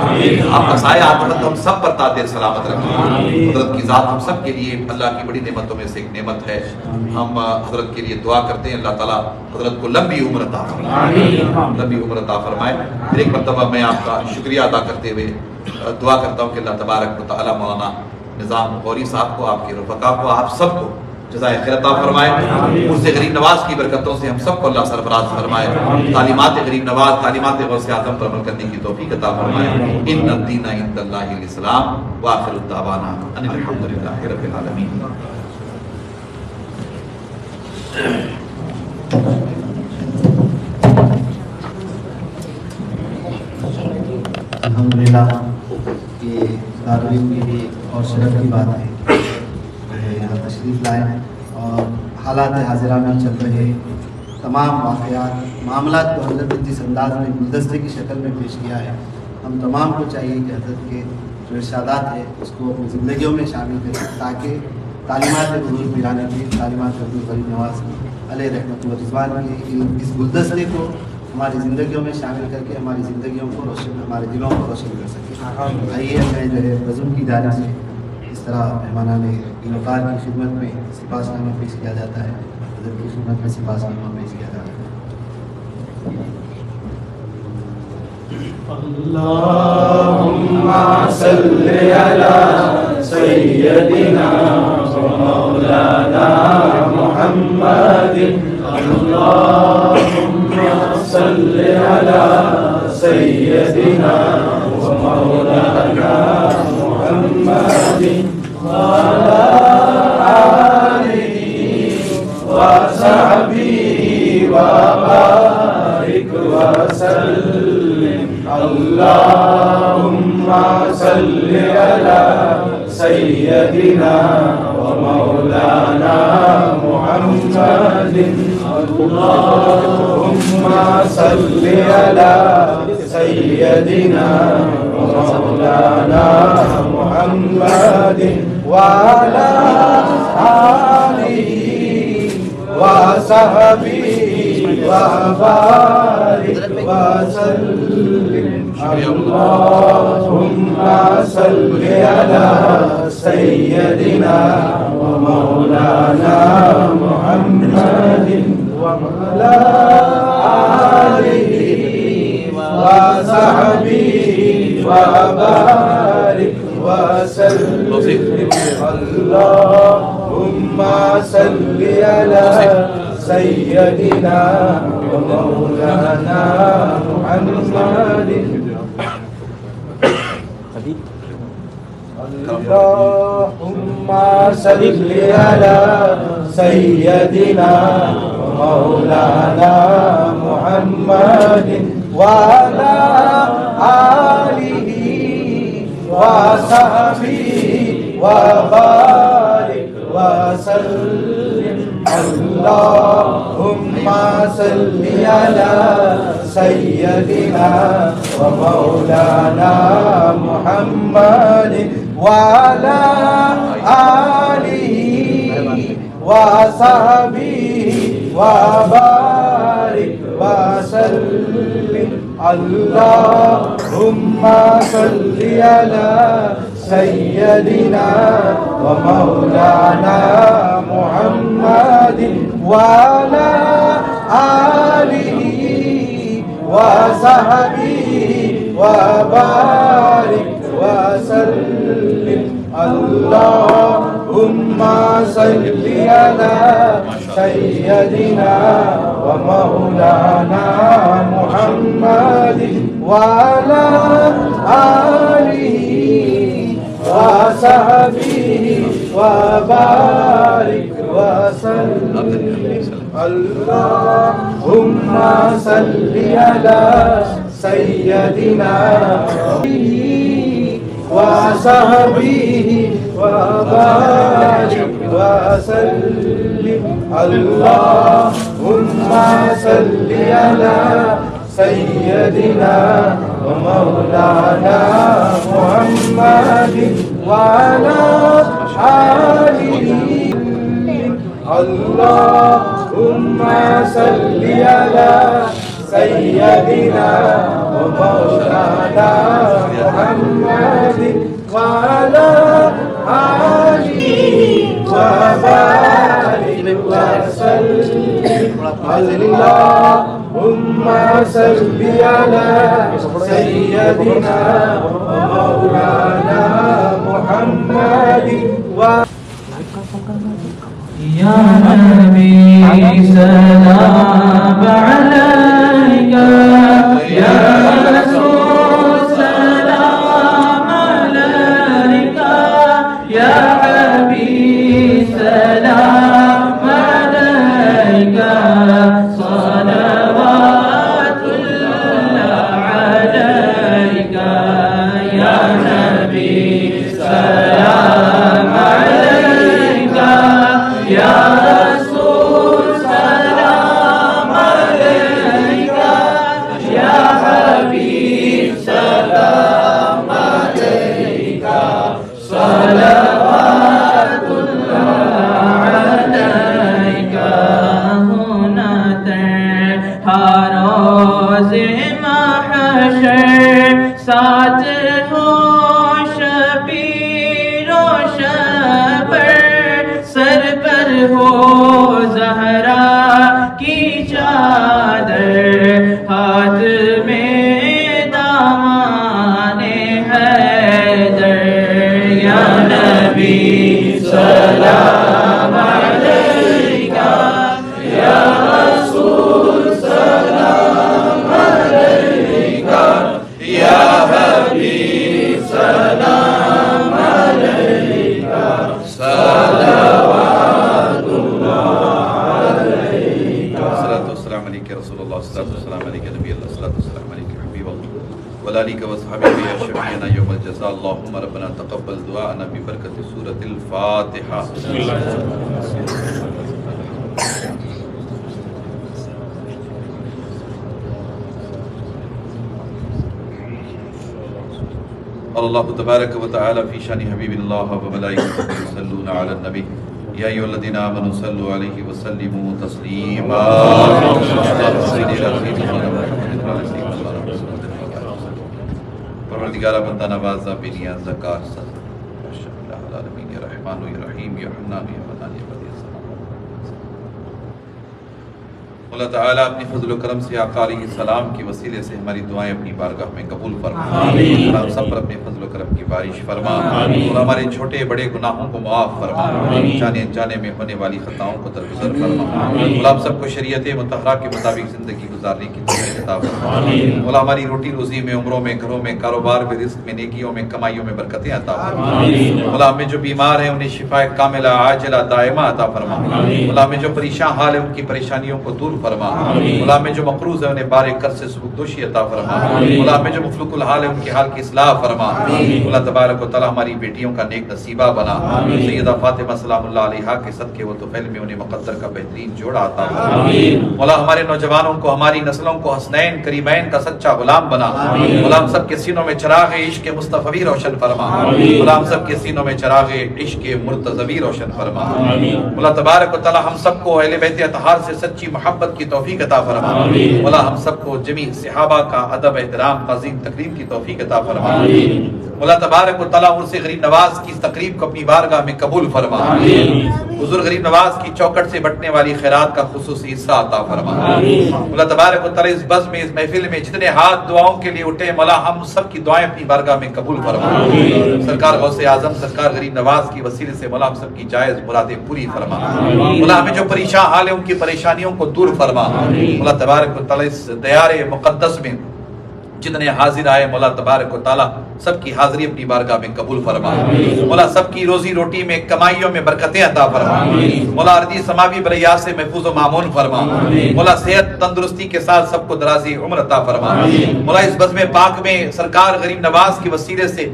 آپ کا سایہ حضرت ہم سب پر تا دیر سلامت رکھیں۔ حضرت کی ذات ہم سب کے لیے اللہ کی بڑی نعمتوں میں سے ایک نعمت ہے، ہم حضرت کے لیے دعا کرتے ہیں اللہ تعالیٰ حضرت کو لمبی عمر عطا فرمائے، لمبی عمر عطا فرمائے۔ پھر ایک مرتبہ میں آپ کا شکریہ ادا کرتے ہوئے دعا کرتا ہوں کہ اللہ تبارک و تعالیٰ مولانا نظام غوری صاحب کو، آپ کے رفقا کو، آپ سب کو جزائے خیر عطا فرمائے، اس سے غریب نواز کی برکتوں سے ہم سب کو اللہ سرفراز فرمائے، تعلیمات غریب نواز، تعلیمات غوث اعظم پر عمل کرنے کی توفیق عطا فرمائے۔ ان الدین عند اللہ الاسلام وآخر الدعوانا ان الحمد للہ رب العالمین۔ الحمدللہ یہ دارالعلوم کی بھی اور شرف کی بات ہے یہاں تشریف لائیں اور حالات حاضرہ میں چل رہے تمام واقعات، معاملات کو حضرت جس انداز میں گلدستے کی شکل میں پیش کیا ہے، ہم تمام کو چاہیے کہ حضرت کے جو ارشادات ہیں اس کو اپنی زندگیوں میں شامل کریں تاکہ تعلیمات حضور پیران پیر، تعلیمات حضور غریب نواز علیہ رحمۃ و رضوان کی اس گلدستے کو ہماری زندگیوں میں شامل کر کے ہماری زندگیوں کو روشن، ہمارے دلوں کو روشن کر سکے۔ آئیے ہمیں جو ہے بزم کی جانب سے اس طرح مہمانان گلوکار کی خدمت میں سپاس نامہ پیش کیا جاتا ہے، حضرت کی خدمت میں سپاس نامہ پیش کیا جاتا ہے۔ اللهم صل على سيدنا ومولانا محمد اللهم صل على سيدنا ومولانا محمد وعلى آله وصحبه وبارك وسلم اللهم صل على سيدنا ومولانا محمد اللهم صل على سيدنا ومولانا محمد وعلى آله وصحبه وبارك وسلم اللهم صل على سيدنا ومولانا محمد وعلى آله وصحبه وبارك وسلم اللهم صل على سيدنا ومولانا محمد اللهم صل على سيدنا ومولانا محمد وعلى آله وصحبه وبارك وسلم اللهم صل على سيدنا ومولانا محمد وعلى آله وصحبه وبارك وسلم اللهم صل على سيدنا ومولانا محمد وعلى آله وصحبه وبارك وسلم اللهم صل على سيدنا ومولانا محمد وعلى آله وصحبه وبارك وسلم اللهم صل على سيدنا وصحبه وبارك وسلم اللهم صل على سيدنا ومولانا محمد وعلى آله اللهم صل على سيدنا ومولانا محمد وعلى آله وبارك وسلم اللهم صل على سيدنا ومولانا محمد يا نبي سلام عليك يا رسول سلام عليك يا حبيب سلام عليك صلوات الله عليك يا نبي سلام عليك يا رسول سلام عليك سلام علیکہ یا رسول سلام علیکہ یا حبیب سلام علیکہ صلوات اللہ علیکہ الصلاۃ والسلام علیک رسول اللہ، الصلاۃ والسلام علیک نبی اللہ، الصلاۃ والسلام علیک حبیب اللہ وعلیک وصحبہ یا شفیعنا یوم الجزاء اللہم ربنا تقبل دعاءنا ببرکت سورۃ الفاتحہ. بسم اللہ. اللہ تبارک و تعالی فی شان حبیب اللہ و ملائکتہ یصلون علی النبی یا ایھا الذین آمنوا صلوا علیہ وسلموا تسلیما. پروردگارہ بندہ نوازا بے نیاز زکار صد ماشاءاللہ العالمین یا رحمان یا رحیم یا حنان یا منان یا بدیع السلام. اللہ تعالیٰ اپنی فضل و کرم سے آقا علیہ السلام کے وسیلے سے ہماری دعائیں اپنی بارگاہ میں قبول فرما. ہم سب پر اپنے فضل و کرم کی بارش فرما اور ہمارے چھوٹے بڑے گناہوں کو معاف فرما، جانے انجانے میں ہونے والی خطاؤں کو درگزر فرما. ہم سب کو شریعت مطہرہ کے مطابق زندگی گزارنے کی توفیق عطا فرما. ہماری روٹی روزی میں، عمروں میں، گھروں میں، کاروبار میں، رزق میں، نیکیوں میں، کمائیوں میں برکتیں عطا فرما. ہمیں جو بیمار ہیں انہیں شفا کاملہ عاجلہ دائمہ عطا فرما. ہمیں جو پریشان حال ہے ان کی پریشانیوں کو دور فرما. اللہ میں جو مقروض ہے انہیں بار کر سے سبکدوشی عطا فرما. اللہ میں جو مفلوق الحال ہے ان کی حال کی اصلاح فرما. اللہ تبارک و تعالی ہماری بیٹیوں کا نیک نصیبہ بنا. سیدہ فاطمہ سلام اللہ علیہا کے صدقے و طفیل میں انہیں مقدر کا بہترین جوڑا عطا فرما. اللہ ہمارے نوجوانوں کو، ہماری نسلوں کو حسنین کریمین کا سچا غلام بنا. اللہ ہم سب کے سینوں میں چراغ عشق مصطفی روشن فرما. اللہ ہم سب کے سینوں میں چراغ عشق مرتضوی روشن فرما. اللہ تبارک و تعالی ہم سب کو اہل بیت اطہار سے سچی محبت کی توفیق عطا فرما. مولا ہم سب کو جمیع صحابہ کا ادب، احترام، تعظیم، تکریم کی توفیق عطا فرما. مولا تبارک و تعالی عرس غریب نواز کی تقریب کو اپنی بارگاہ میں قبول فرما. حضور غریب نواز کی چوکٹ سے بٹنے والی خیرات کا خصوصی حصہ عطا فرما. مولا تبارک و تعالی اس بزم میں، اس محفل میں جتنے ہاتھ دعاؤں کے لیے اٹھے، مولا ہم سب کی دعائیں اپنی بارگاہ میں قبول فرما. سرکار غوث اعظم سرکار غریب نواز کی وسیلے سے مولا ہم سب کی جائز مرادیں پوری فرما. مولا ہمیں جو پریشان حال ہے ان کی پریشانیوں کو دور فرما. مولا تبارک و تعالی اس دیار مقدس میں جتنے حاضر آئے، مولا تبارک و تعالی سب کی حاضری اپنی بارگاہ میں قبول فرما. مولا سب کی روزی روٹی میں، کمائیوں میں برکتیں عطا فرما. مولا ارضی سماوی بلیات سے محفوظ و مامون فرما. مولا صحت تندرستی کے ساتھ سب کو درازی عمر عطا فرما. مولا اس بزم پاک میں سرکار غریب نواز کے وسیلے سے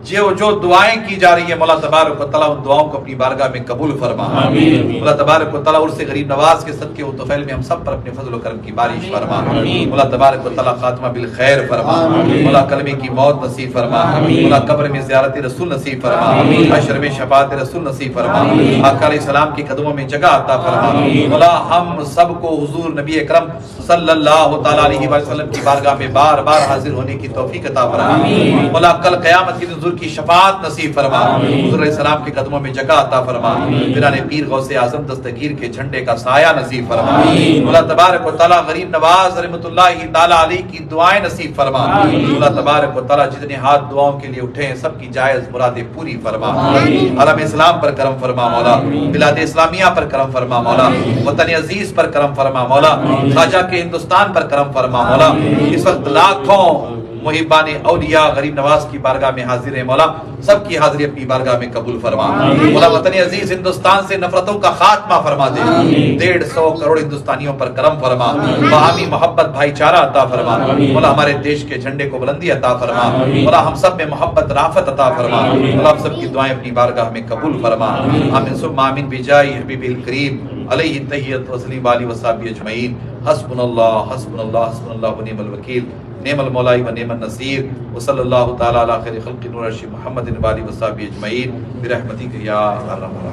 جو دعائیں کی جا رہی ہیں، مولا تبارک و تعالی ان دعاؤں کو اپنی بارگاہ میں قبول فرما. مولا تبارک و تعالی عرس غریب نواز کے صدقے و طفیل میں ہم سب پر اپنے فضل و کرم کی بارش فرما. مولا تبارک و تعالی خاتمہ بالخیر فرما. مولا کلمے کی موت نصیب فرما. مولا قبر میں زیارت رسول نصیب فرما. حشر میں شفاعت رسول نصیب فرما. آقا علیہ السلام کے قدموں میں جگہ عطا فرما. مولا ہم سب کو حضور نبی اکرم صلی اللہ تعالی علیہ وسلم کی بارگاہ میں بار بار حاضر ہونے کی توفیق عطا فرما. مولا کل قیامت کے دن حضور کی شفاعت نصیب فرما. حضور علیہ السلام کے قدموں میں جگہ عطا فرما. پیران پیر غوث اعظم دستگیر کے جھنڈے کا سایہ نصیب فرما. مولا تبارک و تعالی غریب نواز رحمۃ اللہ تعالی علیہ کی دعائیں نصیب فرما. مولا تبارک و تعالی جتنے ہاتھ دعاؤں کے لیے اٹھے ہیں سب کی جائز مرادیں پوری فرما. عالم اسلام پر کرم فرما مولا. بلاد اسلامیہ پر کرم فرما مولا. وطن عزیز پر کرم فرما مولا. خواجہ کے ہندوستان پر کرم فرما مولا. اس وقت لاکھوں محبان اولیاء غریب نواز کی بارگاہ میں حاضر ہیں، مولا سب کی حاضری اپنی بارگاہ میں قبول فرما. مولا وطن عزیز ہندوستان سے نفرتوں کا خاتمہ فرما دے. 150 کروڑ ہندوستانیوں پر کرم فرما. باہمی محبت بھائی چارہ عطا فرما. مولا ہمارے دیش کے جھنڈے کو بلندی عطا فرما. مولا ہم سب میں محبت رافت عطا فرما. مولا ہم سب کی دعائیں اپنی بارگاہ میں قبول فرما. آمین ثم آمین بجاہ حبیب الکریم علیہ التحیۃ و تسلیم علیہ وصحبہ اجمعین. حسبنا اللہ حسبنا اللہ حسبنا اللہ ونعم الوکیل. نعم المولا و نعم النصیر. وصلی اللہ تعالی علی خیر خلق نور عرش محمد و آلہ وصحبہ اجمعین برحمتک یا ارحم الراحمین.